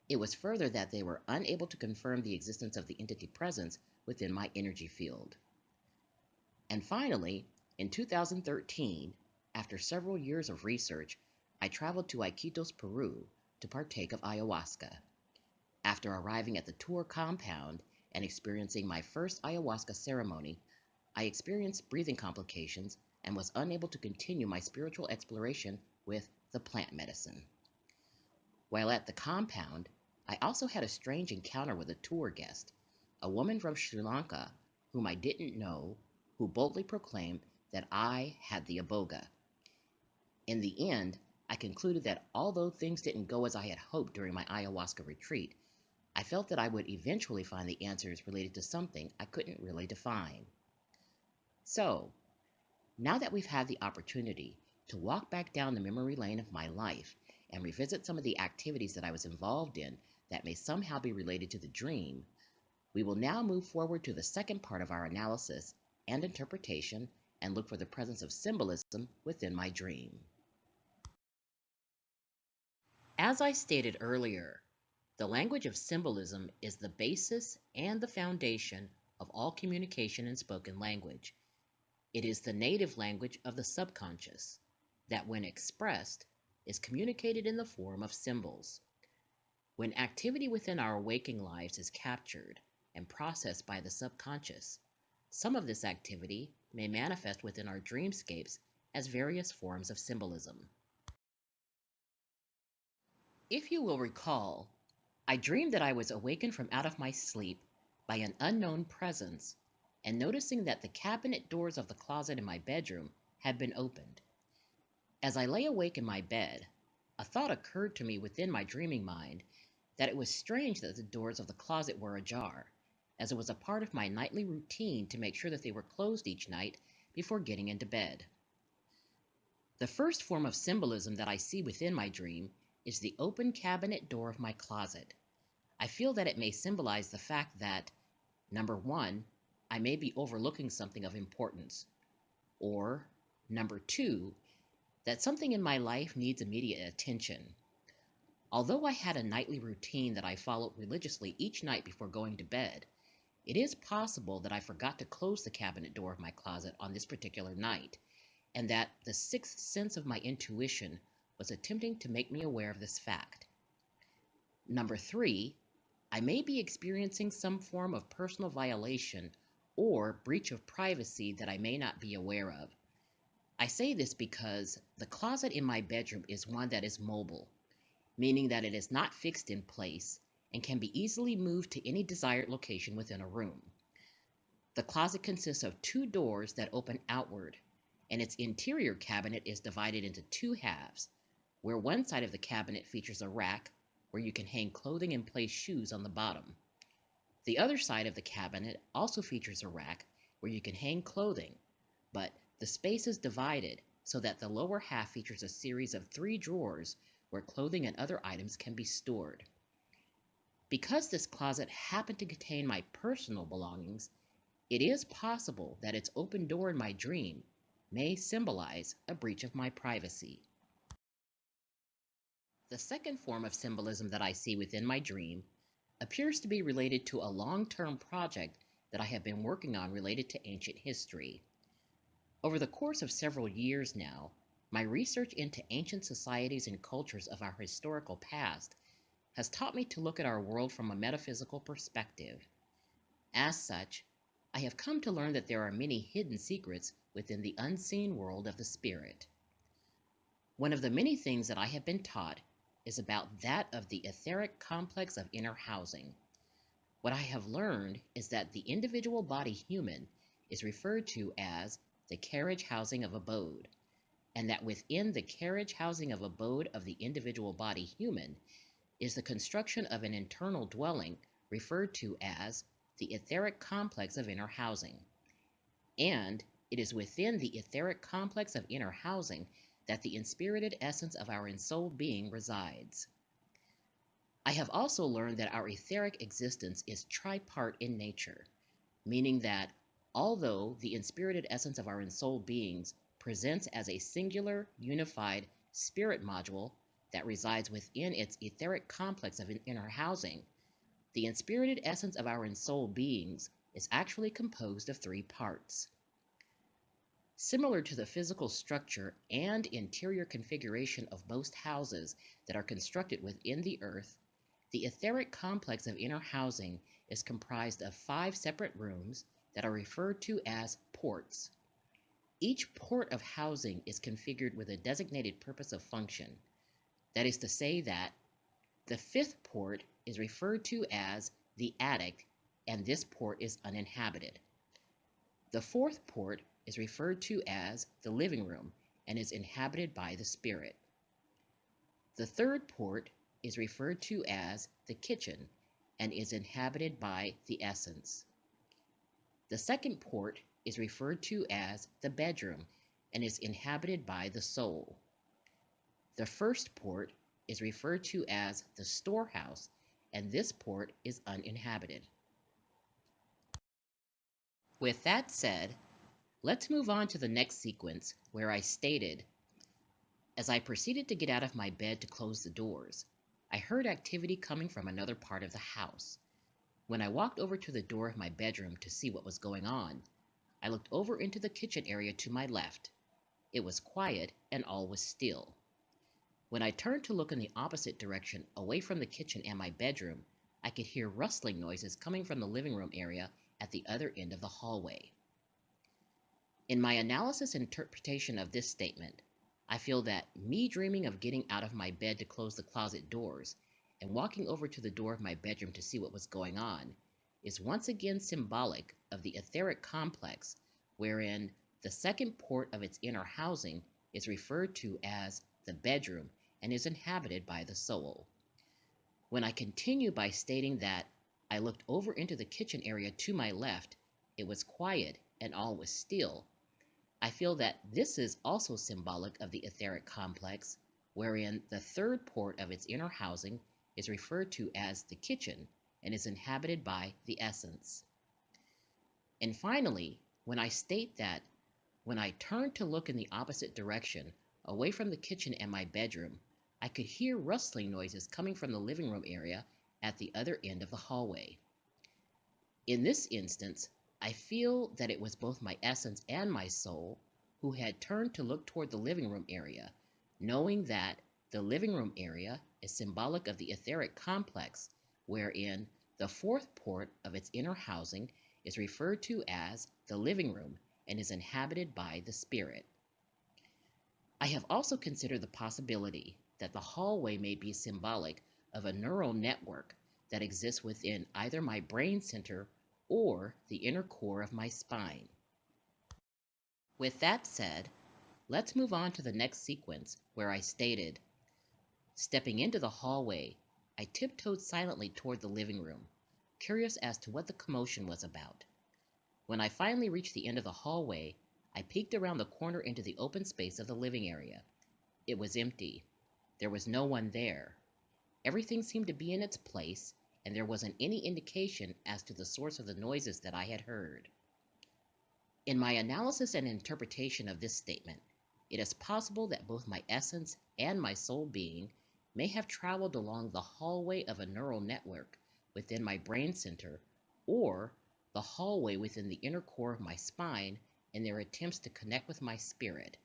It was further that they were unable to confirm the existence of the entity presence within my energy field. And finally, in 2013, after several years of research, I traveled to Iquitos, Peru, to partake of ayahuasca. After arriving at the tour compound and experiencing my first ayahuasca ceremony, I experienced breathing complications and was unable to continue my spiritual exploration with the plant medicine. While at the compound, I also had a strange encounter with a tour guest, a woman from Sri Lanka whom I didn't know, who boldly proclaimed that I had the iboga. In the end, I concluded that although things didn't go as I had hoped during my ayahuasca retreat, I felt that I would eventually find the answers related to something I couldn't really define. So, now that we've had the opportunity to walk back down the memory lane of my life and revisit some of the activities that I was involved in that may somehow be related to the dream, we will now move forward to the second part of our analysis and interpretation and look for the presence of symbolism within my dream. As I stated earlier, the language of symbolism is the basis and the foundation of all communication in spoken language. It is the native language of the subconscious that, when expressed, is communicated in the form of symbols. When activity within our waking lives is captured and processed by the subconscious, some of this activity may manifest within our dreamscapes as various forms of symbolism. If you will recall, I dreamed that I was awakened from out of my sleep by an unknown presence and noticing that the cabinet doors of the closet in my bedroom had been opened. As I lay awake in my bed, a thought occurred to me within my dreaming mind that it was strange that the doors of the closet were ajar, as it was a part of my nightly routine to make sure that they were closed each night before getting into bed. The first form of symbolism that I see within my dream is the open cabinet door of my closet. I feel that it may symbolize the fact that, number one, I may be overlooking something of importance, or, number two, that something in my life needs immediate attention. Although I had a nightly routine that I followed religiously each night before going to bed, it is possible that I forgot to close the cabinet door of my closet on this particular night, and that the sixth sense of my intuition was attempting to make me aware of this fact. Number three, I may be experiencing some form of personal violation or breach of privacy that I may not be aware of. I say this because the closet in my bedroom is one that is mobile, meaning that it is not fixed in place and can be easily moved to any desired location within a room. The closet consists of two doors that open outward, and its interior cabinet is divided into two halves, where one side of the cabinet features a rack where you can hang clothing and place shoes on the bottom. The other side of the cabinet also features a rack where you can hang clothing, but the space is divided so that the lower half features a series of three drawers where clothing and other items can be stored. Because this closet happened to contain my personal belongings, it is possible that its open door in my dream may symbolize a breach of my privacy. The second form of symbolism that I see within my dream appears to be related to a long-term project that I have been working on related to ancient history. Over the course of several years now, my research into ancient societies and cultures of our historical past has taught me to look at our world from a metaphysical perspective. As such, I have come to learn that there are many hidden secrets within the unseen world of the spirit. One of the many things that I have been taught is about that of the etheric complex of inner housing. What I have learned is that the individual body human is referred to as the carriage housing of abode, and that within the carriage housing of abode of the individual body human is the construction of an internal dwelling referred to as the etheric complex of inner housing. And it is within the etheric complex of inner housing that the inspirited essence of our ensouled being resides. I have also learned that our etheric existence is tripart in nature, meaning that although the inspirited essence of our ensouled beings presents as a singular, unified spirit module that resides within its etheric complex of inner housing, the inspirited essence of our ensouled beings is actually composed of three parts. Similar to the physical structure and interior configuration of most houses that are constructed within the earth, the etheric complex of inner housing is comprised of 5 separate rooms that are referred to as ports. Each port of housing is configured with a designated purpose of function. That is to say that the 5th port is referred to as the attic, and this port is uninhabited. The 4th port is referred to as the living room and is inhabited by the spirit. The 3rd port is referred to as the kitchen and is inhabited by the essence. The 2nd port is referred to as the bedroom and is inhabited by the soul. The 1st port is referred to as the storehouse, and this port is uninhabited. With that said, let's move on to the next sequence where I stated, as I proceeded to get out of my bed to close the doors, I heard activity coming from another part of the house. When I walked over to the door of my bedroom to see what was going on, I looked over into the kitchen area to my left. It was quiet and all was still. When I turned to look in the opposite direction, away from the kitchen and my bedroom, I could hear rustling noises coming from the living room area at the other end of the hallway. In my analysis and interpretation of this statement, I feel that me dreaming of getting out of my bed to close the closet doors and walking over to the door of my bedroom to see what was going on is once again symbolic of the etheric complex, wherein the 2nd port of its inner housing is referred to as the bedroom and is inhabited by the soul. When I continue by stating that I looked over into the kitchen area to my left, it was quiet and all was still, I feel that this is also symbolic of the etheric complex, wherein the 3rd port of its inner housing is referred to as the kitchen and is inhabited by the essence. And finally, when I state that when I turned to look in the opposite direction, away from the kitchen and my bedroom, I could hear rustling noises coming from the living room area at the other end of the hallway. In this instance, I feel that it was both my essence and my soul who had turned to look toward the living room area, knowing that the living room area is symbolic of the etheric complex, wherein the 4th port of its inner housing is referred to as the living room and is inhabited by the spirit. I have also considered the possibility that the hallway may be symbolic of a neural network that exists within either my brain center or the inner core of my spine. With that said, let's move on to the next sequence where I stated, stepping into the hallway, I tiptoed silently toward the living room, curious as to what the commotion was about. When I finally reached the end of the hallway, I peeked around the corner into the open space of the living area. It was empty. There was no one there. Everything seemed to be in its place, and there wasn't any indication as to the source of the noises that I had heard. In my analysis and interpretation of this statement, it is possible that both my essence and my soul being may have traveled along the hallway of a neural network within my brain center, or the hallway within the inner core of my spine in their attempts to connect with my spirit.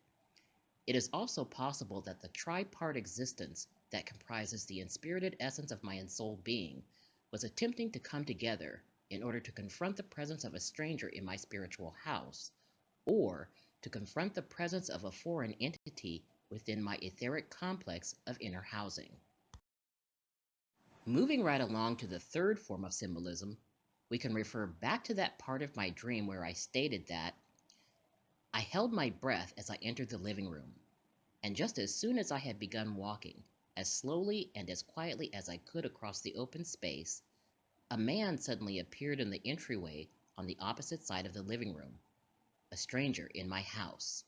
It is also possible that the tripart existence that comprises the inspirited essence of my ensouled being was attempting to come together in order to confront the presence of a stranger in my spiritual house, or to confront the presence of a foreign entity within my etheric complex of inner housing. Moving right along to the third form of symbolism, we can refer back to that part of my dream where I stated that I held my breath as I entered the living room, and just as soon as I had begun walking, as slowly and as quietly as I could across the open space, a man suddenly appeared in the entryway on the opposite side of the living room, a stranger in my house.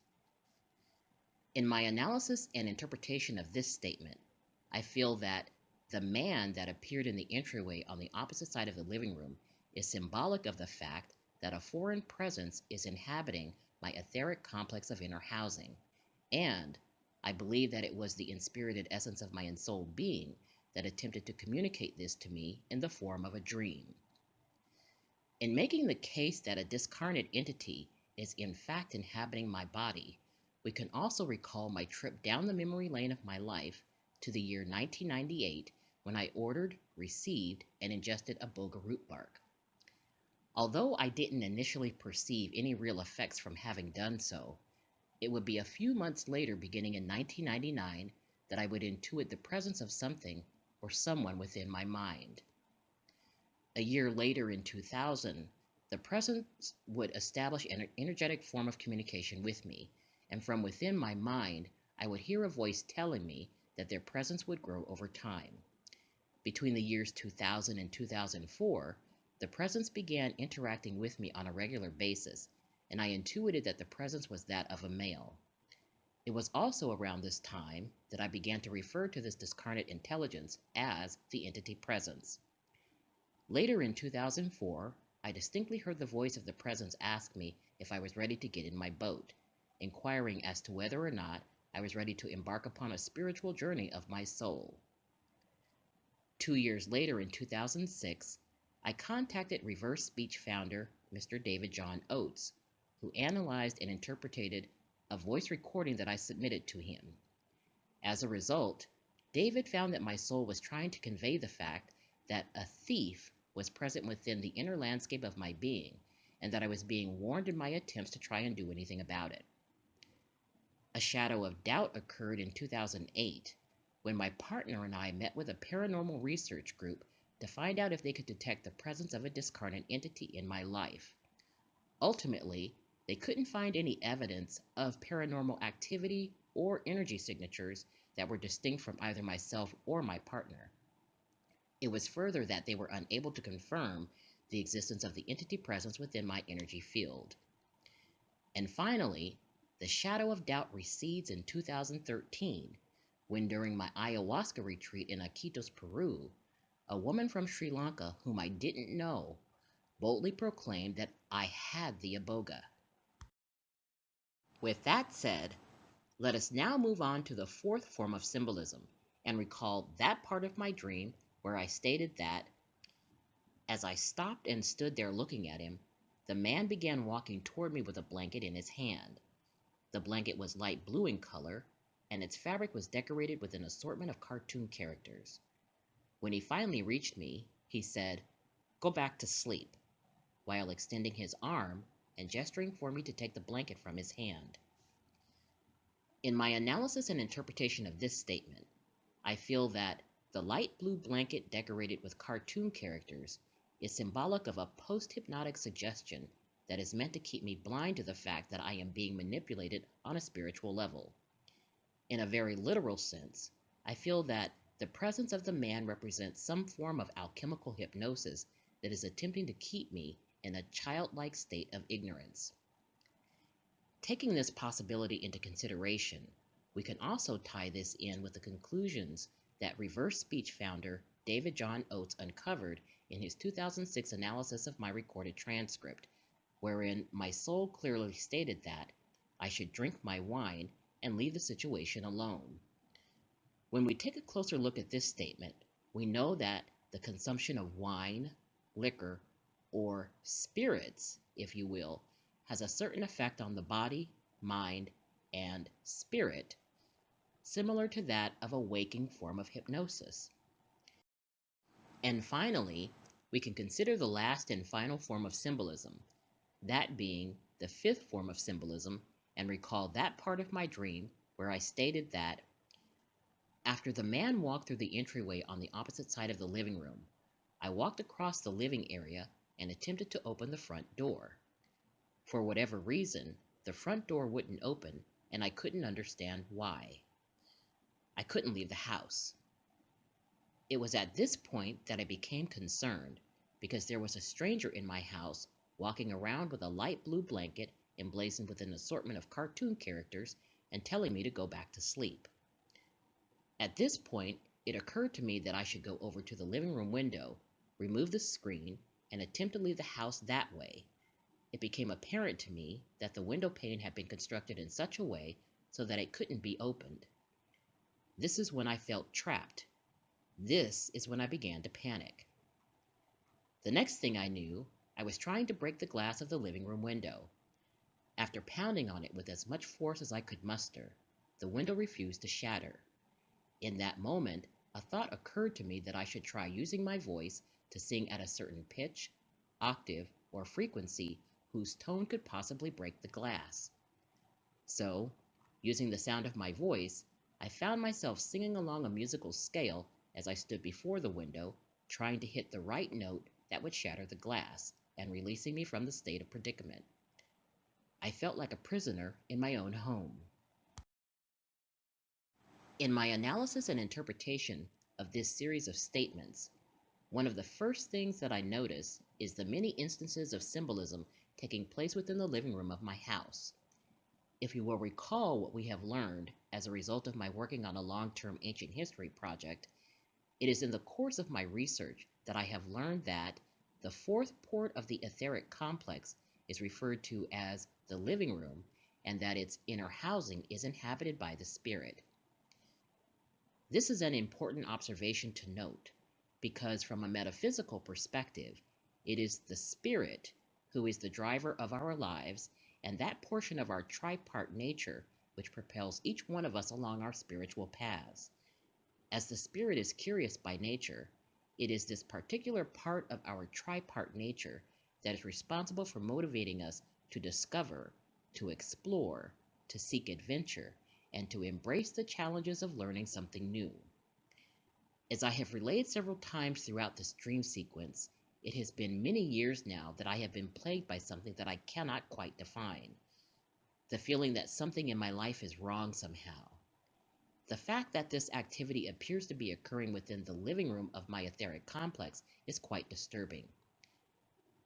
In my analysis and interpretation of this statement, I feel that the man that appeared in the entryway on the opposite side of the living room is symbolic of the fact that a foreign presence is inhabiting my etheric complex of inner housing, and I believe that it was the inspirited essence of my ensouled being that attempted to communicate this to me in the form of a dream. In making the case that a discarnate entity is in fact inhabiting my body, we can also recall my trip down the memory lane of my life to the year 1998 when I ordered, received, and ingested iboga root bark. Although I didn't initially perceive any real effects from having done so, it would be a few months later, beginning in 1999, that I would intuit the presence of something or someone within my mind. A year later, in 2000, the presence would establish an energetic form of communication with me, and from within my mind, I would hear a voice telling me that their presence would grow over time. Between the years 2000 and 2004, the presence began interacting with me on a regular basis, and I intuited that the presence was that of a male. It was also around this time that I began to refer to this discarnate intelligence as the entity presence. Later in 2004, I distinctly heard the voice of the presence ask me if I was ready to get in my boat, inquiring as to whether or not I was ready to embark upon a spiritual journey of my soul. 2 years later, in 2006, I contacted reverse speech founder Mr. David John Oates, who analyzed and interpreted a voice recording that I submitted to him. As a result, David found that my soul was trying to convey the fact that a thief was present within the inner landscape of my being, and that I was being warned in my attempts to try and do anything about it. A shadow of doubt occurred in 2008, when my partner and I met with a paranormal research group to find out if they could detect the presence of a discarnate entity in my life. Ultimately, they couldn't find any evidence of paranormal activity or energy signatures that were distinct from either myself or my partner. It was further that they were unable to confirm the existence of the entity presence within my energy field. And finally, the shadow of doubt recedes in 2013, when during my ayahuasca retreat in Iquitos, Peru, a woman from Sri Lanka whom I didn't know boldly proclaimed that I had the iboga. With that said, let us now move on to the fourth form of symbolism and recall that part of my dream where I stated that, as I stopped and stood there looking at him, the man began walking toward me with a blanket in his hand. The blanket was light blue in color, and its fabric was decorated with an assortment of cartoon characters. When he finally reached me, he said, "Go back to sleep," while extending his arm and gesturing for me to take the blanket from his hand. In my analysis and interpretation of this statement, I feel that the light blue blanket decorated with cartoon characters is symbolic of a post-hypnotic suggestion that is meant to keep me blind to the fact that I am being manipulated on a spiritual level. In a very literal sense, I feel that the presence of the man represents some form of alchemical hypnosis that is attempting to keep me in a childlike state of ignorance. Taking this possibility into consideration, we can also tie this in with the conclusions that reverse speech founder David John Oates uncovered in his 2006 analysis of my recorded transcript, wherein my soul clearly stated that I should drink my wine and leave the situation alone. When we take a closer look at this statement, we know that the consumption of wine, liquor, or spirits, if you will, has a certain effect on the body, mind, and spirit, similar to that of a waking form of hypnosis. And finally, we can consider the last and final form of symbolism, that being the fifth form of symbolism, and recall that part of my dream where I stated that after the man walked through the entryway on the opposite side of the living room, I walked across the living area and attempted to open the front door. For whatever reason, the front door wouldn't open, and I couldn't understand why. I couldn't leave the house. It was at this point that I became concerned, because there was a stranger in my house walking around with a light blue blanket emblazoned with an assortment of cartoon characters and telling me to go back to sleep. At this point, it occurred to me that I should go over to the living room window, remove the screen, and attempt to leave the house that way. It became apparent to me that the window pane had been constructed in such a way so that it couldn't be opened. This is when I felt trapped. This is when I began to panic. The next thing I knew, I was trying to break the glass of the living room window. After pounding on it with as much force as I could muster, the window refused to shatter. In that moment, a thought occurred to me that I should try using my voice to sing at a certain pitch, octave, or frequency whose tone could possibly break the glass. So, using the sound of my voice, I found myself singing along a musical scale as I stood before the window, trying to hit the right note that would shatter the glass and releasing me from the state of predicament. I felt like a prisoner in my own home. In my analysis and interpretation of this series of statements, one of the first things that I notice is the many instances of symbolism taking place within the living room of my house. If you will recall what we have learned as a result of my working on a long-term ancient history project, it is in the course of my research that I have learned that the fourth port of the etheric complex is referred to as the living room, and that its inner housing is inhabited by the spirit. This is an important observation to note, because from a metaphysical perspective, it is the spirit who is the driver of our lives, and that portion of our tripart nature which propels each one of us along our spiritual paths. As the spirit is curious by nature, it is this particular part of our tripart nature that is responsible for motivating us to discover, to explore, to seek adventure, and to embrace the challenges of learning something new. As I have relayed several times throughout this dream sequence, it has been many years now that I have been plagued by something that I cannot quite define. The feeling that something in my life is wrong somehow. The fact that this activity appears to be occurring within the living room of my etheric complex is quite disturbing.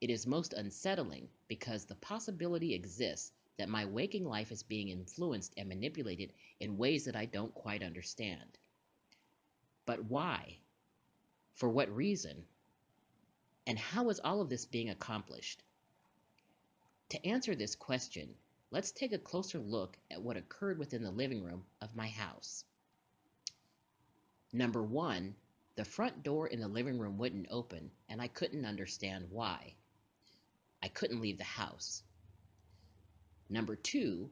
It is most unsettling because the possibility exists that my waking life is being influenced and manipulated in ways that I don't quite understand. But why? For what reason? And how is all of this being accomplished? To answer this question, let's take a closer look at what occurred within the living room of my house. Number one, the front door in the living room wouldn't open, and I couldn't understand why. I couldn't leave the house. Number two,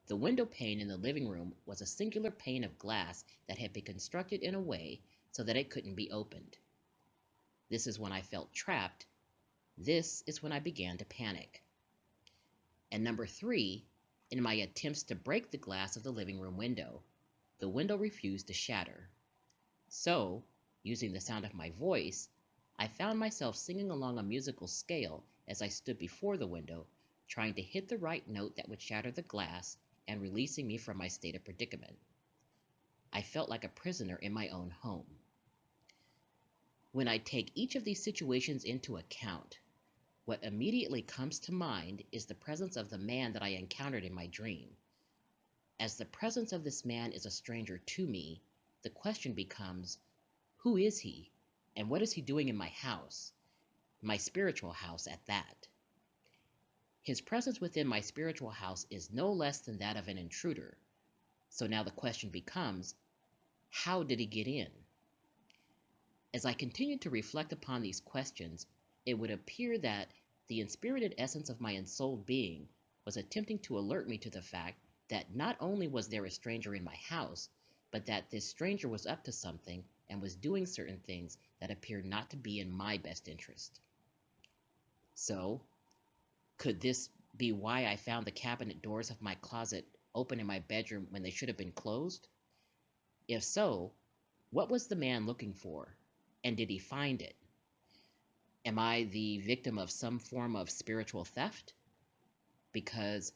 the window pane in the living room was a singular pane of glass that had been constructed in a way so that it couldn't be opened. This is when I felt trapped. This is when I began to panic. And number three, In my attempts to break the glass of the living room window, the window refused to shatter. So, using the sound of my voice, I found myself singing along a musical scale as I stood before the window, trying to hit the right note that would shatter the glass and releasing me from my state of predicament. I felt like a prisoner in my own home. When I take each of these situations into account, what immediately comes to mind is the presence of the man that I encountered in my dream. As the presence of this man is a stranger to me, the question becomes, who is he, and what is he doing in my house, my spiritual house at that? His presence within my spiritual house is no less than that of an intruder. So now the question becomes, how did he get in? As I continued to reflect upon these questions, it would appear that the inspirited essence of my ensouled being was attempting to alert me to the fact that not only was there a stranger in my house, but that this stranger was up to something and was doing certain things that appeared not to be in my best interest. So, could this be why I found the cabinet doors of my closet open in my bedroom when they should have been closed? If so, what was the man looking for? And did he find it? Am I the victim of some form of spiritual theft? Because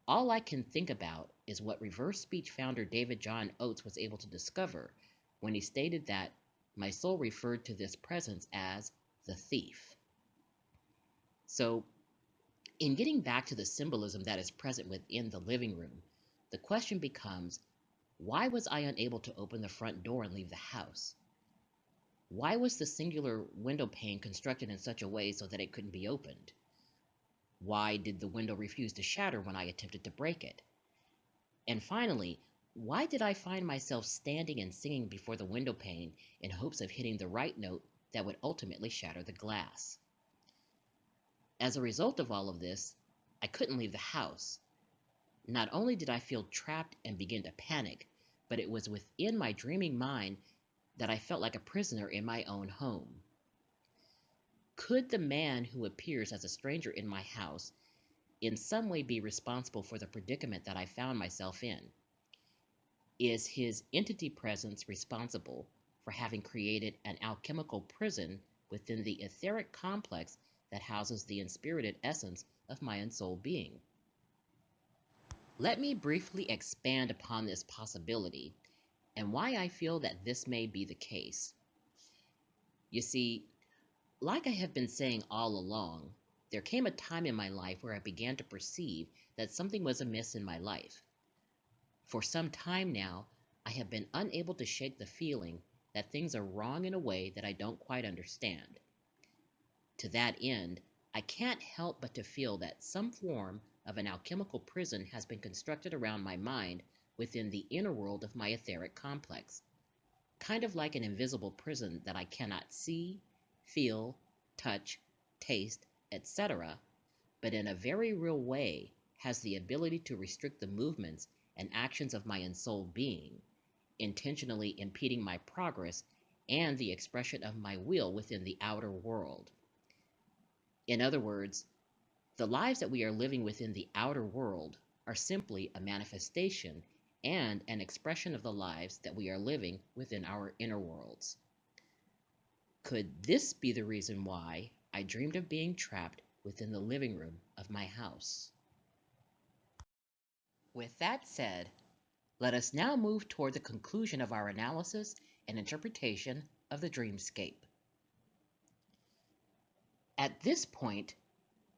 all I can think about is what reverse speech founder David John Oates was able to discover when he stated that my soul referred to this presence as the thief. So, in getting back to the symbolism that is present within the living room, the question becomes, why was I unable to open the front door and leave the house? Why was the singular window pane constructed in such a way so that it couldn't be opened? Why did the window refuse to shatter when I attempted to break it? And finally, why did I find myself standing and singing before the window pane in hopes of hitting the right note that would ultimately shatter the glass? As a result of all of this, I couldn't leave the house. Not only did I feel trapped and begin to panic, but it was within my dreaming mind that I felt like a prisoner in my own home. Could the man who appears as a stranger in my house in some way be responsible for the predicament that I found myself in? Is his entity presence responsible for having created an alchemical prison within the etheric complex that houses the inspirited essence of my ensouled being? Let me briefly expand upon this possibility and why I feel that this may be the case. You see, like I have been saying all along, there came a time in my life where I began to perceive that something was amiss in my life. For some time now, I have been unable to shake the feeling that things are wrong in a way that I don't quite understand. To that end, I can't help but to feel that some form of an alchemical prison has been constructed around my mind within the inner world of my etheric complex, kind of like an invisible prison that I cannot see, feel, touch, taste, etc., but in a very real way has the ability to restrict the movements and actions of my ensouled being, intentionally impeding my progress and the expression of my will within the outer world. In other words, the lives that we are living within the outer world are simply a manifestation and an expression of the lives that we are living within our inner worlds. Could this be the reason why I dreamed of being trapped within the living room of my house? With that said, let us now move toward the conclusion of our analysis and interpretation of the dreamscape. At this point,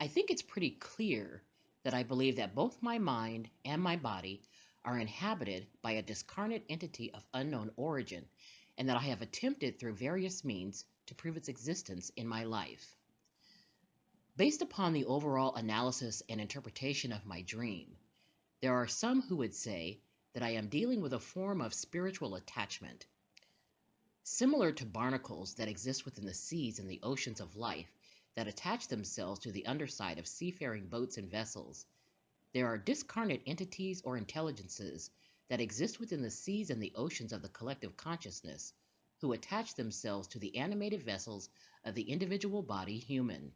I think it's pretty clear that I believe that both my mind and my body are inhabited by a discarnate entity of unknown origin, and that I have attempted through various means to prove its existence in my life. Based upon the overall analysis and interpretation of my dream, there are some who would say that I am dealing with a form of spiritual attachment. Similar to barnacles that exist within the seas and the oceans of life that attach themselves to the underside of seafaring boats and vessels, there are discarnate entities or intelligences that exist within the seas and the oceans of the collective consciousness, who attach themselves to the animated vessels of the individual body human.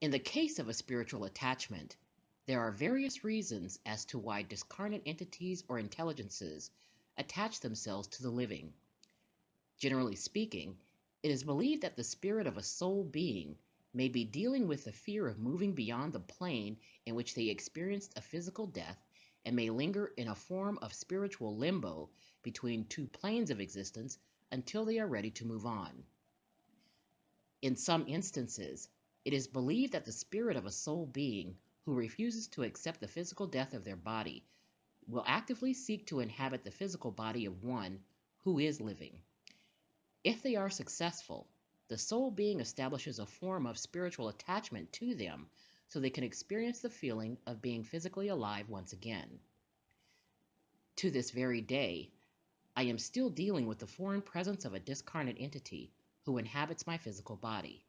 In the case of a spiritual attachment, There are various reasons as to why discarnate entities or intelligences attach themselves to the living. Generally speaking, it is believed that the spirit of a soul being may be dealing with the fear of moving beyond the plane in which they experienced a physical death and may linger in a form of spiritual limbo between two planes of existence until they are ready to move on. In some instances, it is believed that the spirit of a soul being who refuses to accept the physical death of their body will actively seek to inhabit the physical body of one who is living. If they are successful, the soul being establishes a form of spiritual attachment to them so they can experience the feeling of being physically alive once again. To this very day, I am still dealing with the foreign presence of a discarnate entity who inhabits my physical body.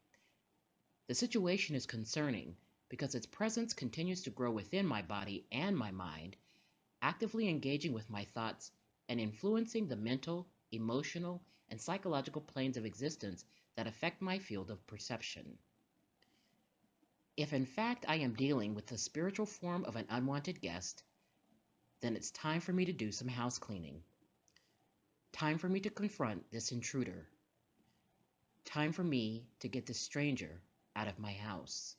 The situation is concerning because its presence continues to grow within my body and my mind, actively engaging with my thoughts and influencing the mental, emotional, and psychological planes of existence that affect my field of perception. If in fact I am dealing with the spiritual form of an unwanted guest, then it's time for me to do some house cleaning. Time for me to confront this intruder. Time for me to get this stranger out of my house.